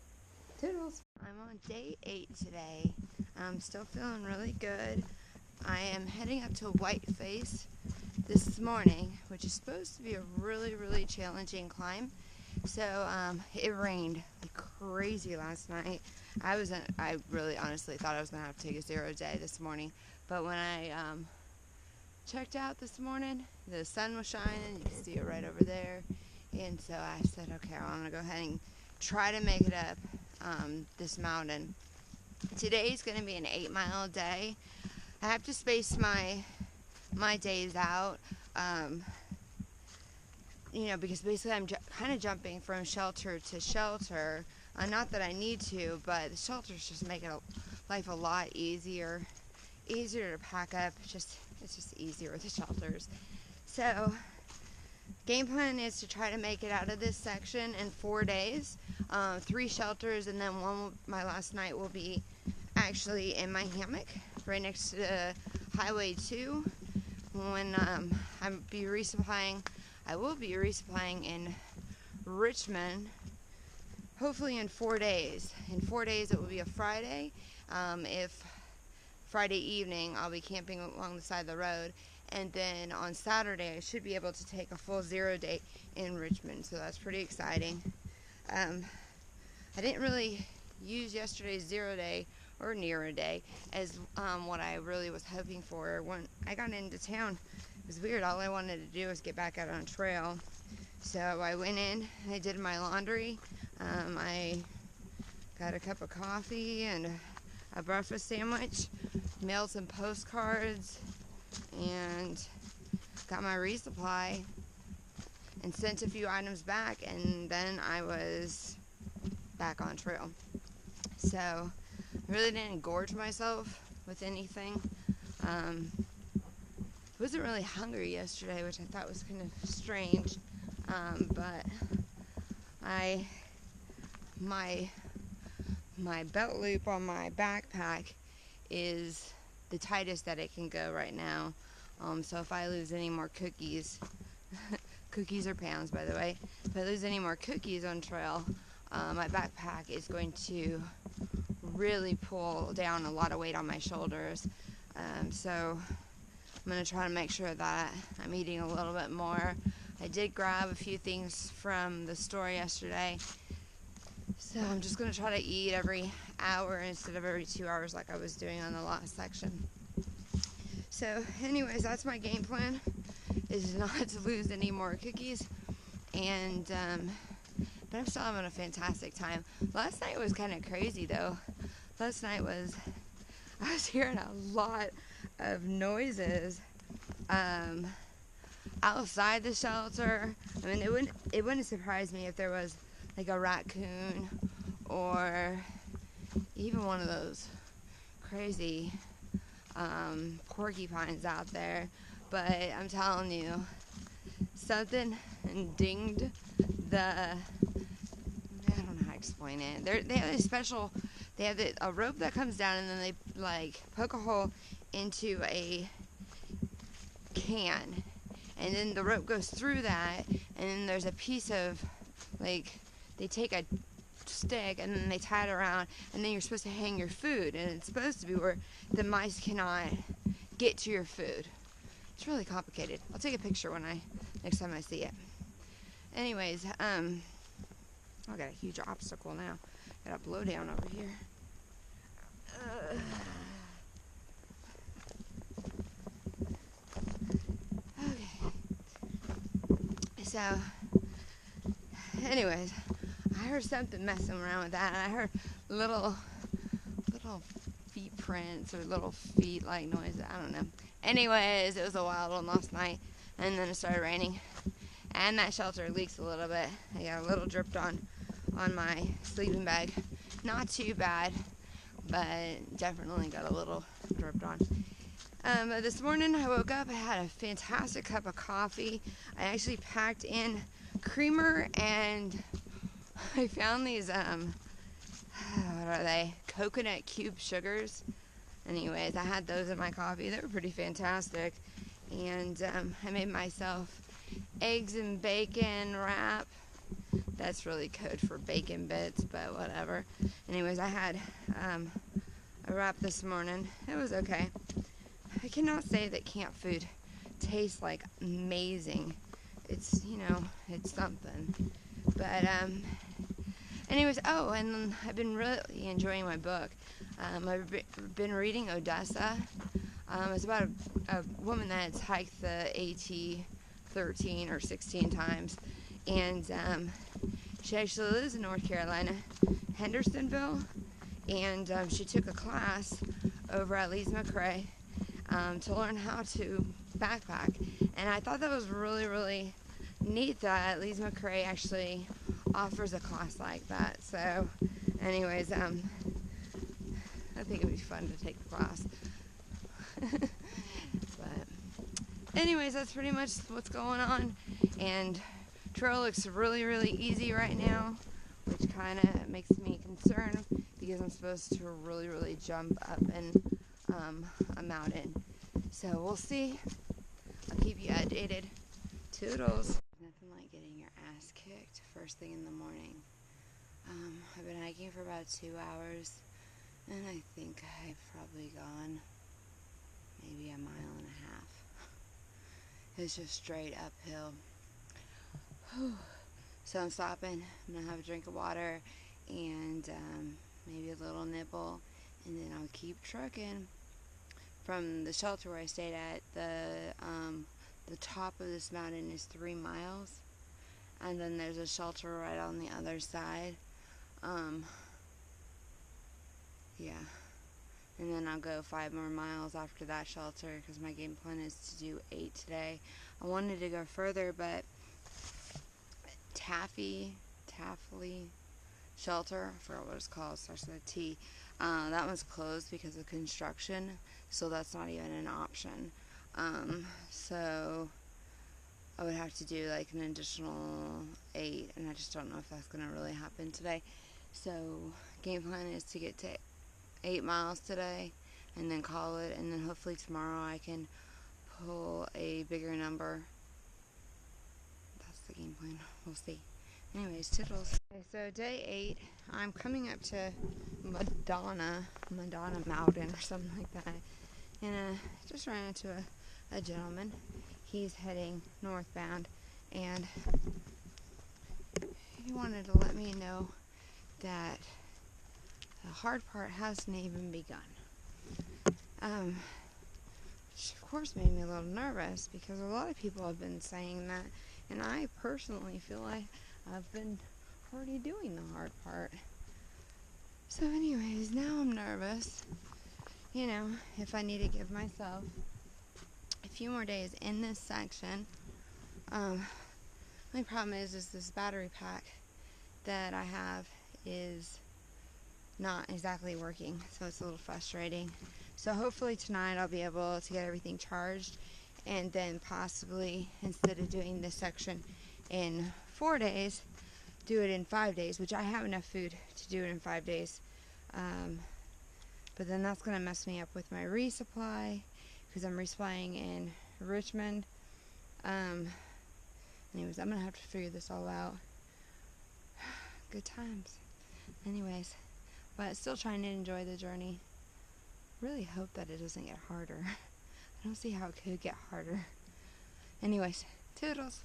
Toodles. I'm on day 8 today. I'm still feeling really good. I am heading up to Whiteface this morning, which is supposed to be a really, really challenging climb. So it rained like crazy last night. I really honestly thought I was going to have to take a 0 day this morning. But when I checked out this morning, the sun was shining. You can see it right over there. And so I said, okay, I'm going to go ahead and try to make it up this mountain. Today's going to be an 8-mile day. I have to space my days out. Because basically I'm kind of jumping from shelter to shelter. Not that I need to, but the shelters just make life a lot easier to pack up. It's just easier with the shelters. So, game plan is to try to make it out of this section in 4 days. 3 shelters, and then my last night will be actually in my hammock right next to Highway 2. When I will be resupplying in Richmond, hopefully in 4 days. In 4 days it will be a Friday. If Friday evening, I'll be camping along the side of the road. And then on Saturday, I should be able to take a full 0 day in Richmond. So that's pretty exciting. I didn't really use yesterday's 0 day or near a day as what I really was hoping for. When I got into town, it was weird. All I wanted to do was get back out on trail. So I went in, I did my laundry. I got a cup of coffee and a breakfast sandwich, mailed some postcards, and got my resupply and sent a few items back, and then I was back on trail. So I really didn't gorge myself with anything. I wasn't really hungry yesterday, which I thought was kind of strange, but my belt loop on my backpack is the tightest that it can go right now. So if I lose any more cookies, cookies are pounds, by the way, if I lose any more cookies on trail, my backpack is going to really pull down a lot of weight on my shoulders. So I'm going to try to make sure that I'm eating a little bit more. I did grab a few things from the store yesterday, so I'm just going to try to eat every hour instead of every 2 hours like I was doing on the last section. So anyways, that's my game plan, is not to lose any more cookies. And but I'm still having a fantastic time. Last night was kind of crazy though. Last night I was hearing a lot of noises outside the shelter. I mean, it wouldn't surprise me if there was like a raccoon or even one of those crazy porcupines out there. But I'm telling you, something dinged I don't know how to explain it. They have a rope that comes down, and then they like poke a hole into a can, and then the rope goes through that, and then there's a piece of, like, they take a stick and then they tie it around, and then you're supposed to hang your food, and it's supposed to be where the mice cannot get to your food. It's really complicated. I'll take a picture next time I see it. Anyways, I got a huge obstacle now. Got a blowdown over here. Okay. So, anyways, I heard something messing around with that, and I heard little feet prints or little feet-like noises. I don't know. Anyways, it was a wild one last night, and then it started raining, and that shelter leaks a little bit. I got a little dripped on my sleeping bag. Not too bad, but definitely got a little dripped on. This morning I woke up, I had a fantastic cup of coffee. I actually packed in creamer, and I found these, what are they? Coconut cube sugars. Anyways, I had those in my coffee. They were pretty fantastic. And I made myself eggs and bacon wrap. That's really code for bacon bits, but whatever. Anyways, I had a wrap this morning. It was okay. I cannot say that camp food tastes like amazing. It's, it's something. But anyways, oh, and I've been really enjoying my book. I've been reading Odessa. It's about a woman that's hiked the AT 13 or 16 times, and she actually lives in North Carolina, Hendersonville, and she took a class over at Lee's McRae to learn how to backpack, and I thought that was really, really neat that Lee's McRae actually offers a class like that. So anyways, I think it'd be fun to take the class. But anyways, that's pretty much what's going on, and trail looks really, really easy right now, which kind of makes me concerned because I'm supposed to really, really jump up in a mountain. So we'll see. I'll keep you updated. Toodles. Nothing like getting your ass kicked first thing in the morning. I've been hiking for about 2 hours, and I think I've probably gone maybe a mile and a half. It's just straight uphill. So I'm stopping. I'm gonna have a drink of water and maybe a little nibble, and then I'll keep trucking. From the shelter where I stayed at, the top of this mountain is 3 miles, and then there's a shelter right on the other side. Yeah, and then I'll go 5 more miles after that shelter because my game plan is to do 8 today. I wanted to go further, but Taffy shelter, I forgot what it's called, starts with a T. That one's closed because of construction, so that's not even an option. So I would have to do like an additional 8, and I just don't know if that's going to really happen today. So game plan is to get to 8 miles today and then call it, and then hopefully tomorrow I can pull a bigger number. That's the game plan. We'll see. Anyways, tittles. Okay, so day 8, I'm coming up to Madonna Mountain or something like that, and just ran into a gentleman. He's heading northbound, and he wanted to let me know that the hard part hasn't even begun. Which of course made me a little nervous because a lot of people have been saying that, and I personally feel like I've been already doing the hard part. So anyways, now I'm nervous. If I need to give myself a few more days in this section. My problem is this battery pack that I have is not exactly working, so it's a little frustrating. So hopefully tonight I'll be able to get everything charged, and then possibly, instead of doing this section in 4 days, do it in 5 days, which I have enough food to do it in 5 days. But then that's going to mess me up with my resupply, because I'm resupplying in Richmond. Anyways, I'm going to have to figure this all out. Good times. Anyways, but still trying to enjoy the journey. Really hope that it doesn't get harder. I don't see how it could get harder. Anyways, toodles.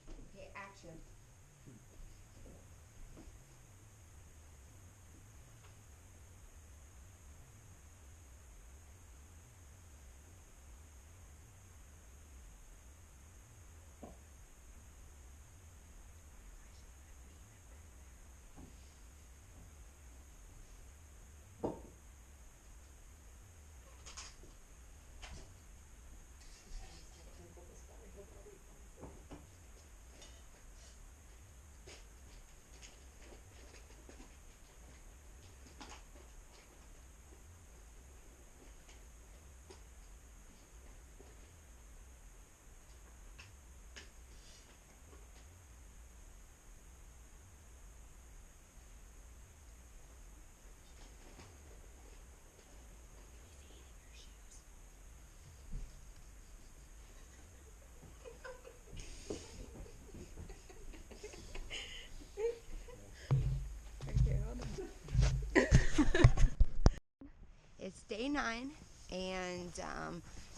Okay, action. 9, and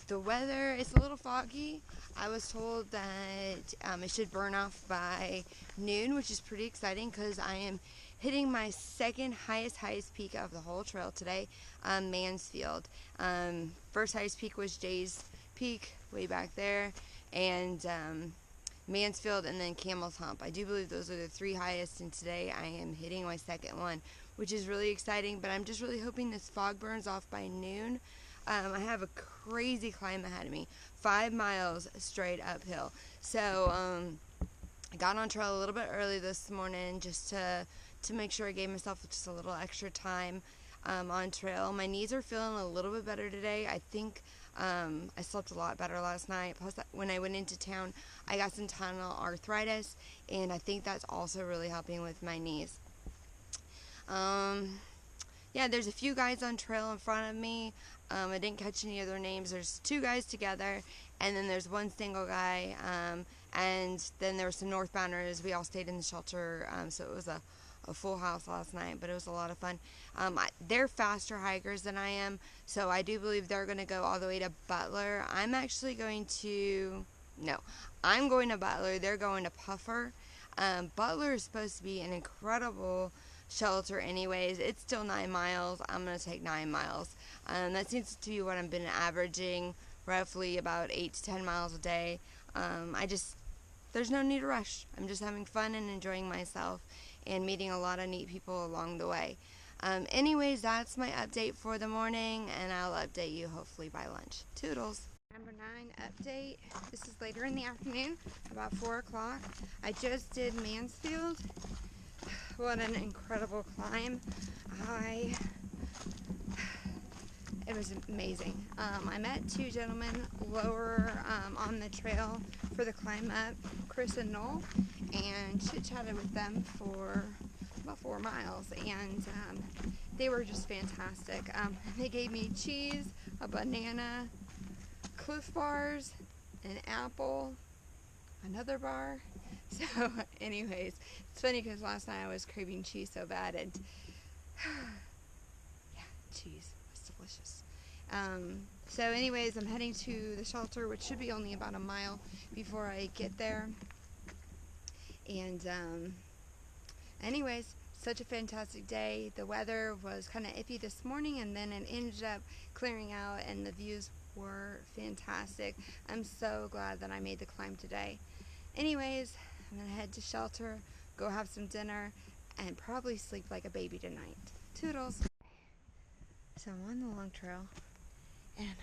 the weather is a little foggy. I was told that it should burn off by noon, which is pretty exciting because I am hitting my second highest peak of the whole trail today, Mansfield. First highest peak was Jay's Peak way back there, and Mansfield, and then Camel's Hump. I do believe those are the 3 highest, and today I am hitting my second one, which is really exciting, but I'm just really hoping this fog burns off by noon. I have a crazy climb ahead of me, 5 miles straight uphill. So I got on trail a little bit early this morning just to make sure I gave myself just a little extra time on trail. My knees are feeling a little bit better today. I think I slept a lot better last night. Plus, when I went into town, I got some tunnel arthritis, and I think that's also really helping with my knees. Yeah, there's a few guys on trail in front of me. I didn't catch any of their names. There's 2 guys together, and then there's 1 single guy, and then there were some northbounders. We all stayed in the shelter, so it was a full house last night, but it was a lot of fun. They're faster hikers than I am, so I do believe they're going to go all the way to Butler. I'm going to Butler. They're going to Puffer. Butler is supposed to be an incredible shelter anyways. It's still 9 miles. I'm going to take 9 miles. That seems to be what I've been averaging, roughly about 8 to 10 miles a day. There's no need to rush. I'm just having fun and enjoying myself and meeting a lot of neat people along the way. Anyways, that's my update for the morning, and I'll update you hopefully by lunch. Toodles. Number 9 update. This is later in the afternoon, about 4 o'clock. I just did Mansfield. What an incredible climb. It was amazing. I met 2 gentlemen lower on the trail for the climb up, Chris and Noel, and chit-chatted with them for about 4 miles, and they were just fantastic. They gave me cheese, a banana, Cliff Bars, an apple, another bar. So anyways, it's funny because last night I was craving cheese so bad, and yeah, cheese was delicious. So anyways, I'm heading to the shelter, which should be only about a mile before I get there. And anyways, such a fantastic day. The weather was kind of iffy this morning, and then it ended up clearing out, and the views were fantastic. I'm so glad that I made the climb today. Anyways, I'm gonna head to shelter, go have some dinner, and probably sleep like a baby tonight. Toodles. So I'm on the long trail, and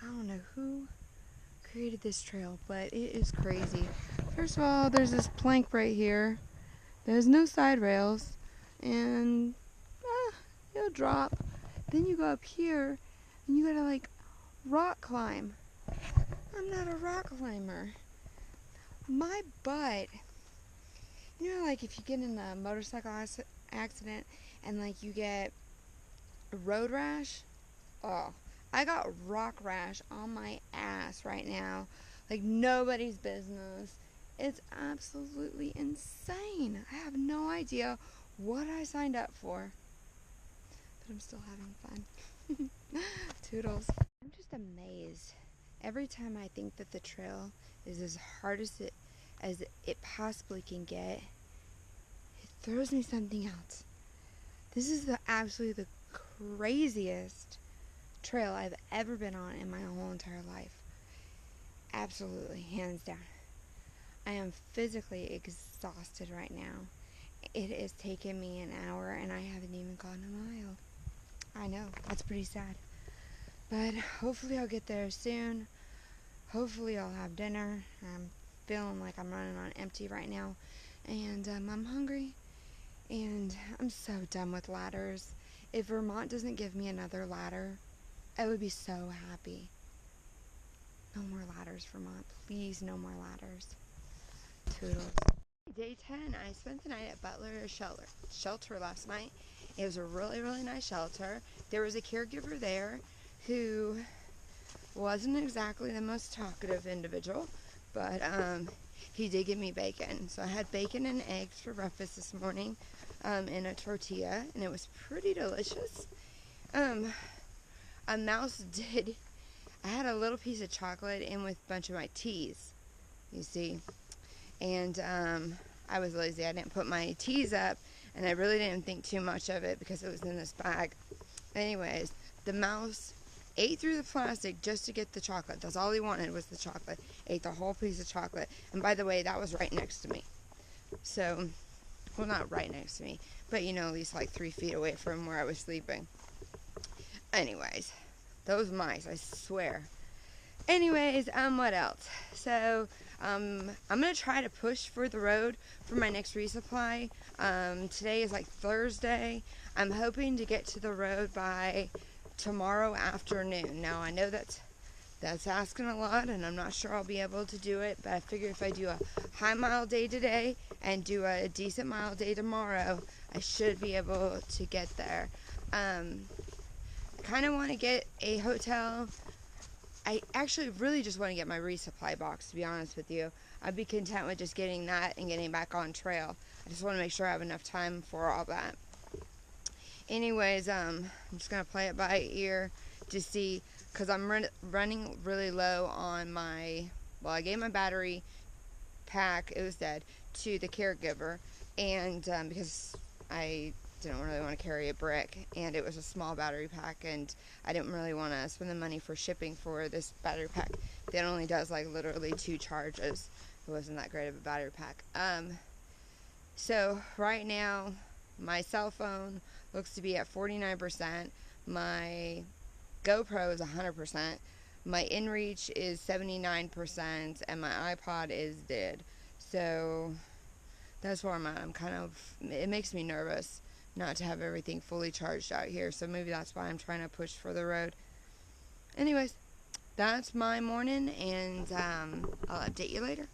I don't know who created this trail, but it is crazy. First of all, there's this plank right here. There's no side rails, and it'll drop. Then you go up here, and you gotta like rock climb. I'm not a rock climber. My butt, you know, like if you get in a motorcycle accident and like you get a road rash, I got rock rash on my ass right now, like nobody's business. It's absolutely insane. I have no idea what I signed up for, but I'm still having fun. Toodles. I'm just amazed every time I think that the trail is as hard as it possibly can get. It throws me something else. This is absolutely the craziest trail I've ever been on in my whole entire life. Absolutely, hands down. I am physically exhausted right now. It has taken me an hour, and I haven't even gone a mile. I know, that's pretty sad. But hopefully I'll get there soon. Hopefully I'll have dinner. I'm feeling like I'm running on empty right now, and I'm hungry, and I'm so done with ladders. If Vermont doesn't give me another ladder, I would be so happy. No more ladders, Vermont. Please, no more ladders. Toodles. Day 10, I spent the night at Butler Shelter last night. It was a really, really nice shelter. There was a caregiver there who wasn't exactly the most talkative individual, but he did give me bacon. So I had bacon and eggs for breakfast this morning in a tortilla, and it was pretty delicious. a mouse did. I had a little piece of chocolate in with a bunch of my teas, you see. And I was lazy. I didn't put my teas up, and I really didn't think too much of it because it was in this bag. Anyways, the mouse ate through the plastic just to get the chocolate. That's all he wanted was the chocolate. Ate the whole piece of chocolate. And by the way, that was right next to me. So, well, not right next to me, but at least like 3 feet away from where I was sleeping. Anyways, those mice, I swear. Anyways, what else? So, I'm going to try to push for the road for my next resupply. Today is like Thursday. I'm hoping to get to the road by tomorrow afternoon. Now, I know that's asking a lot, and I'm not sure I'll be able to do it, but I figure if I do a high mile day today and do a decent mile day tomorrow, I should be able to get there. I kind of want to get a hotel. I actually really just want to get my resupply box, to be honest with you. I'd be content with just getting that and getting back on trail. I just want to make sure I have enough time for all that. Anyways, I'm just going to play it by ear to see, because I'm running really low on I gave my battery pack, it was dead, to the caregiver, and because I didn't really want to carry a brick, and it was a small battery pack, and I didn't really want to spend the money for shipping for this battery pack that only does like literally 2 charges. It wasn't that great of a battery pack. So right now my cell phone looks to be at 49%. My GoPro is 100%. My inReach is 79%, and my iPod is dead. So that's where I'm at. It makes me nervous not to have everything fully charged out here, so maybe that's why I'm trying to push for the road. Anyways, that's my morning, and I'll update you later.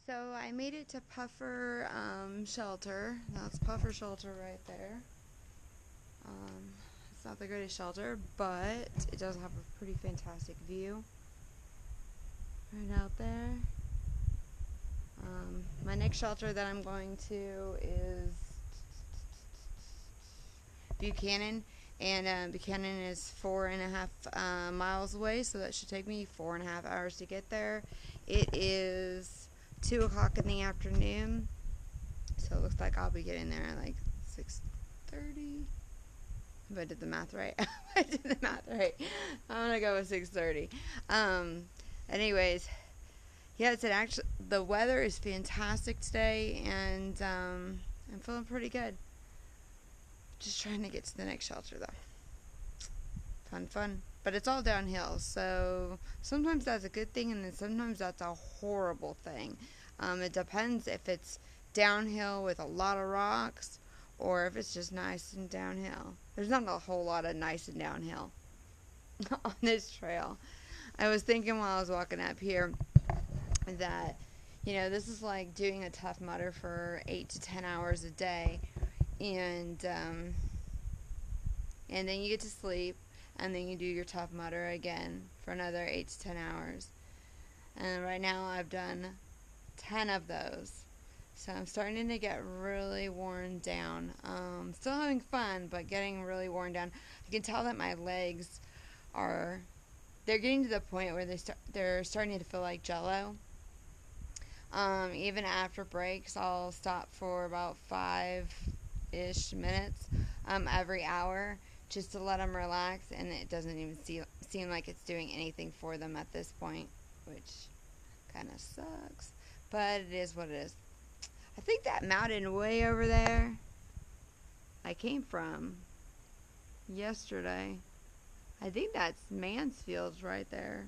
So I made it to Puffer Shelter. That's Puffer Shelter right there. It's not the greatest shelter, but it does have a pretty fantastic view right out there. My next shelter that I'm going to is Buchanan, and Buchanan is 4.5 miles away, so that should take me 4.5 hours to get there. It is 2 o'clock in the afternoon, so it looks like I'll be getting there at like 6:30. If I did the math right. I did the math right. I'm gonna go with 6:30. Anyways, yeah, the weather is fantastic today, and I'm feeling pretty good. Just trying to get to the next shelter though. Fun. But it's all downhill, so sometimes that's a good thing, and then sometimes that's a horrible thing. It depends if it's downhill with a lot of rocks, or if it's just nice and downhill. There's not a whole lot of nice and downhill on this trail. I was thinking while I was walking up here that, this is like doing a Tough Mudder for 8 to 10 hours a day, and then you get to sleep, and then you do your Tough Mudder again for another 8 to 10 hours. And right now I've done 10 of those. So I'm starting to get really worn down. Still having fun, but getting really worn down. I can tell that my legs they're getting to the point where they're starting to feel like jello. Even after breaks, I'll stop for about 5-ish minutes every hour just to let them relax, and it doesn't even seem like it's doing anything for them at this point, which kind of sucks, but it is what it is. I think that mountain way over there I came from yesterday, I think that's Mansfield right there.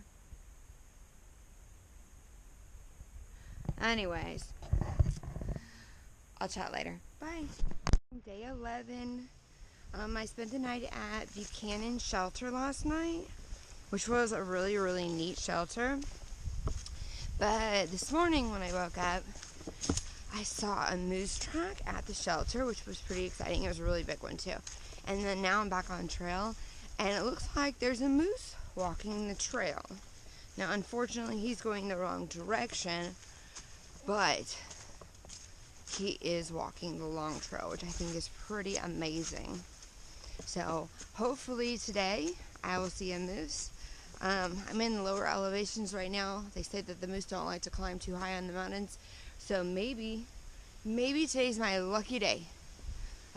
Anyways, I'll chat later. Bye. Day 11. I spent the night at Buchanan Shelter last night, which was a really, really neat shelter. But this morning when I woke up, I saw a moose track at the shelter, which was pretty exciting. It was a really big one too. And then now I'm back on trail, and it looks like there's a moose walking the trail. Now, unfortunately, he's going the wrong direction, but he is walking the long trail, which I think is pretty amazing. So hopefully today I will see a moose. I'm in the lower elevations right now. They say that the moose don't like to climb too high on the mountains, so maybe today's my lucky day.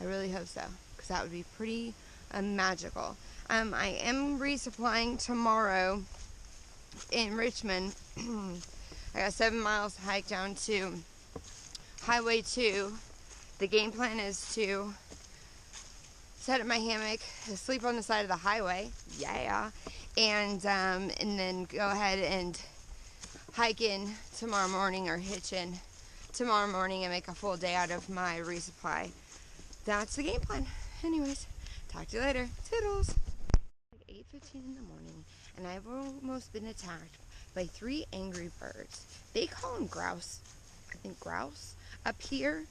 I really hope so, because that would be pretty magical. I am resupplying tomorrow in Richmond. I got 7 miles to hike down to Highway 2. The game plan is to set up my hammock, sleep on the side of the highway, and then go ahead and hike in tomorrow morning, or hitch in tomorrow morning, and make a full day out of my resupply. That's the game plan. Anyways, talk to you later. Toodles. Like 8:15 in the morning, and I've almost been attacked by 3 angry birds. They call them grouse. I think grouse up here.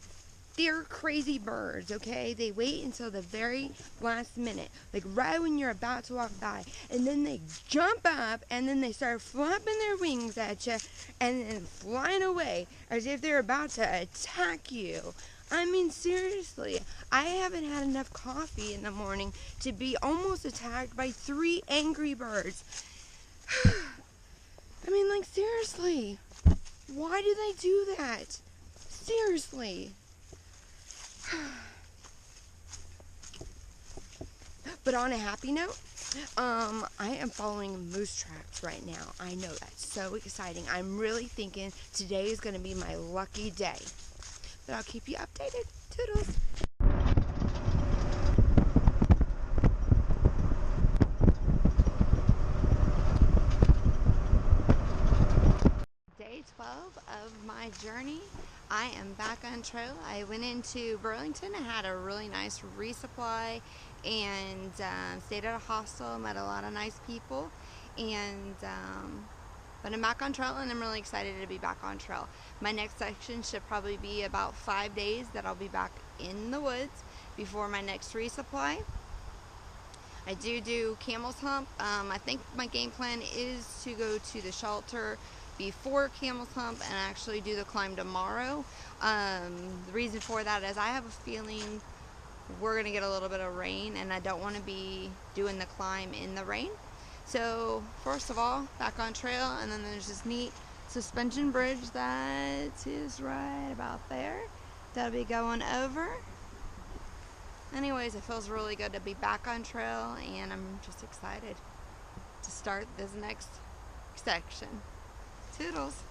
They're crazy birds, okay? They wait until the very last minute, like right when you're about to walk by, and then they jump up, and then they start flapping their wings at you, and then flying away as if they're about to attack you. I mean, seriously, I haven't had enough coffee in the morning to be almost attacked by 3 angry birds. I mean, like, seriously, why do they do that? Seriously. But on a happy note, I am following moose tracks right now. I know, that's so exciting. I'm really thinking today is going to be my lucky day. But I'll keep you updated. Toodles. Day 12 of my journey. I am back on trail. I went into Burlington. I had a really nice resupply and stayed at a hostel, met a lot of nice people, and but I'm back on trail, and I'm really excited to be back on trail. My next section should probably be about 5 days that I'll be back in the woods before my next resupply. I do Camel's Hump. I think my game plan is to go to the shelter before Camel's Hump and actually do the climb tomorrow. The reason for that is I have a feeling we're going to get a little bit of rain, and I don't want to be doing the climb in the rain. So first of all, back on trail, and then there's this neat suspension bridge that is right about there that'll be going over. Anyways, it feels really good to be back on trail, and I'm just excited to start this next section. Toodles.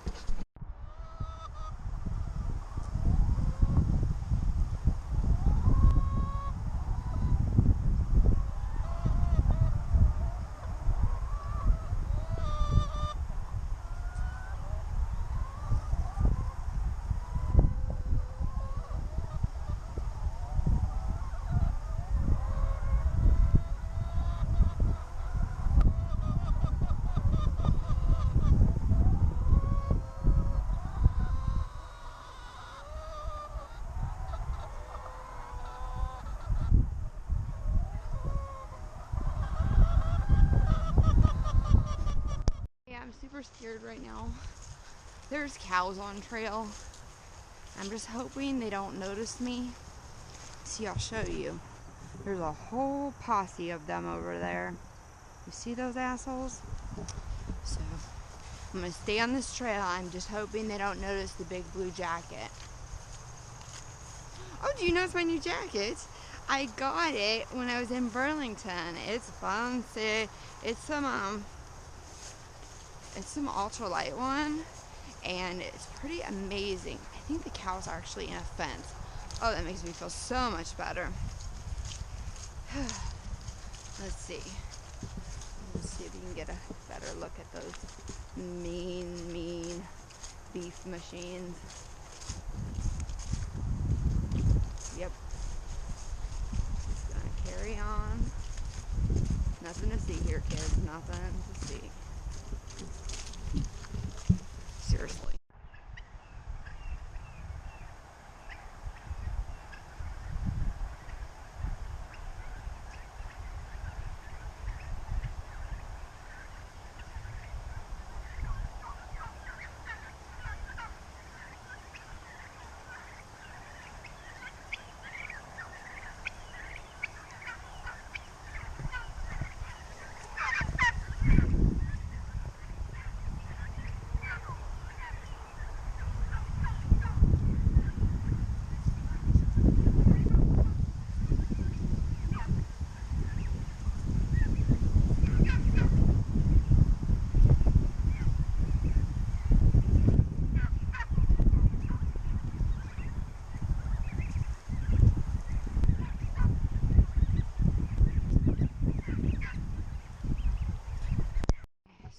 I'm super scared right now. There's cows on trail. I'm just hoping they don't notice me. See, I'll show you. There's a whole posse of them over there. You see those assholes? So, I'm going to stay on this trail. I'm just hoping they don't notice the big blue jacket. Oh, do you notice my new jacket? I got it when I was in Burlington. It's fancy. It's some ultralight one, and it's pretty amazing. I think the cows are actually in a fence. Oh, that makes me feel so much better. Let's see if we can get a better look at those mean beef machines. Yep. Just gonna carry on. Nothing to see here, kids. Nothing to see. Seriously.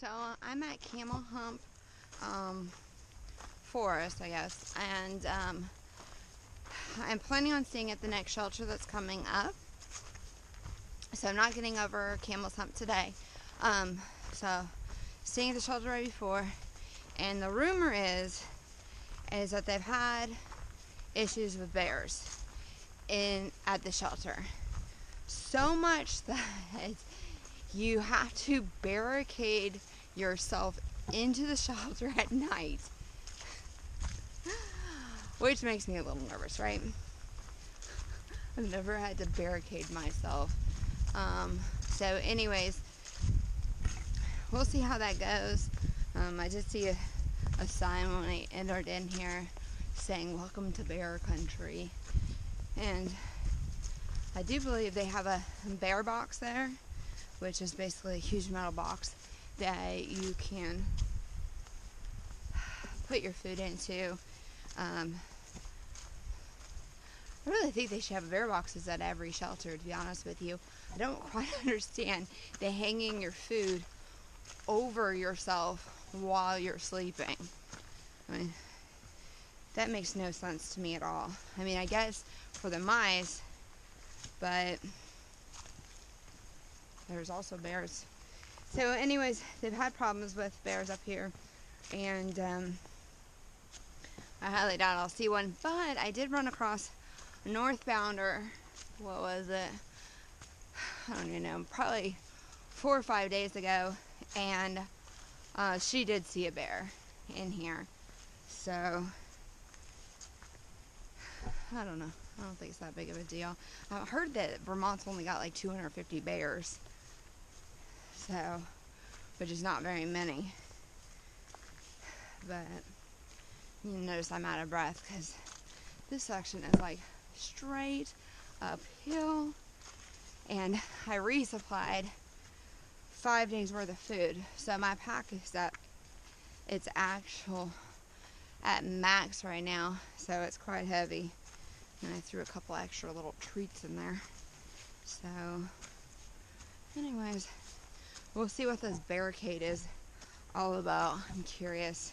So I'm at Camel Hump Forest, I guess, and I'm planning on staying at the next shelter that's coming up. So I'm not getting over Camel's Hump today. So staying at the shelter right before, and the rumor is that they've had issues with bears at the shelter. So much that you have to barricade yourself into the shelter at night, which makes me a little nervous, right? I've never had to barricade myself. So anyways, we'll see how that goes. I did see a sign when I entered in here saying welcome to bear country, and I do believe they have a bear box there, which is basically a huge metal box that you can put your food into. I really think they should have bear boxes at every shelter, to be honest with you. I don't quite understand the hanging your food over yourself while you're sleeping. I mean, that makes no sense to me at all. I mean, I guess for the mice, but there's also bears. So anyways, they've had problems with bears up here, and I highly doubt I'll see one, but I did run across a northbounder, what was it? I don't even know, probably 4 or 5 days ago, and she did see a bear in here. So I don't know. I don't think it's that big of a deal. I've heard that Vermont's only got like 250 bears, so, which is not very many. But you notice I'm out of breath because this section is like straight uphill, and I resupplied 5 days worth of food, so my pack is at max right now, so it's quite heavy, and I threw a couple extra little treats in there. So anyways, we'll see what this barricade is all about. I'm curious.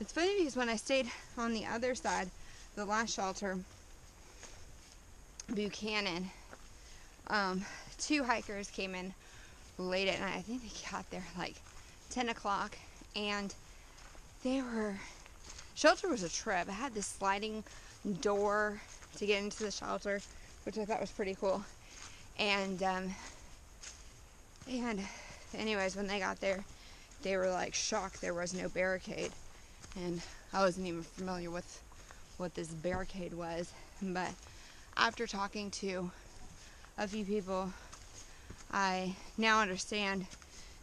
It's funny because when I stayed on the other side, the last shelter, Buchanan, 2 hikers came in late at night. I think they got there like 10 o'clock, and shelter was a trip. It had this sliding door to get into the shelter, which I thought was pretty cool. And anyways, when they got there, they were like shocked there was no barricade, and I wasn't even familiar with what this barricade was. But after talking to a few people, I now understand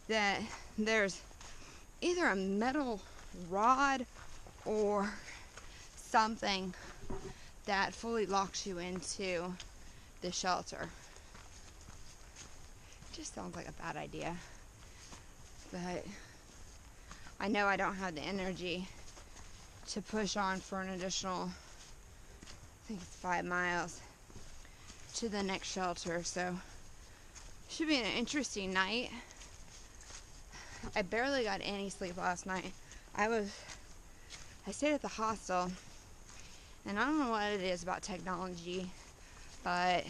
that there's either a metal rod or something that fully locks you into the shelter. Just sounds like a bad idea, but I know I don't have the energy to push on for an additional, I think it's 5 miles to the next shelter, so should be an interesting night. I barely got any sleep last night. I stayed at the hostel, and I don't know what it is about technology, but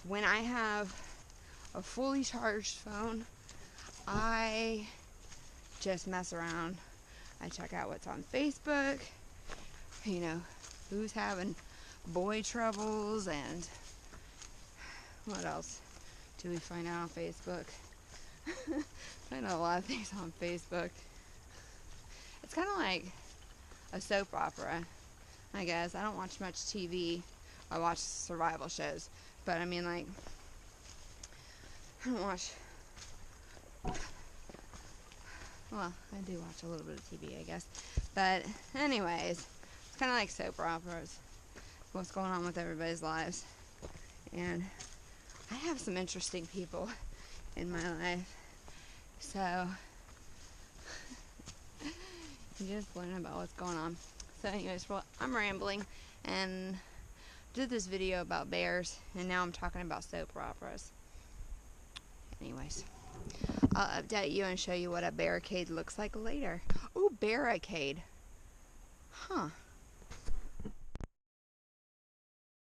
when I have a fully charged phone, I just mess around. I check out what's on Facebook, you know, who's having boy troubles, and what else do we find out on Facebook? I know a lot of things on Facebook. It's kind of like a soap opera, I guess. I don't watch much TV. I watch survival shows, but I mean, like, I don't watch. Well, I do watch a little bit of TV, I guess. But anyways, it's kind of like soap operas. What's going on with everybody's lives. And I have some interesting people in my life. So, you just learn about what's going on. So anyways, well, I'm rambling and did this video about bears, and now I'm talking about soap operas. Anyways, I'll update you and show you what a barricade looks like later. Ooh, barricade. Huh.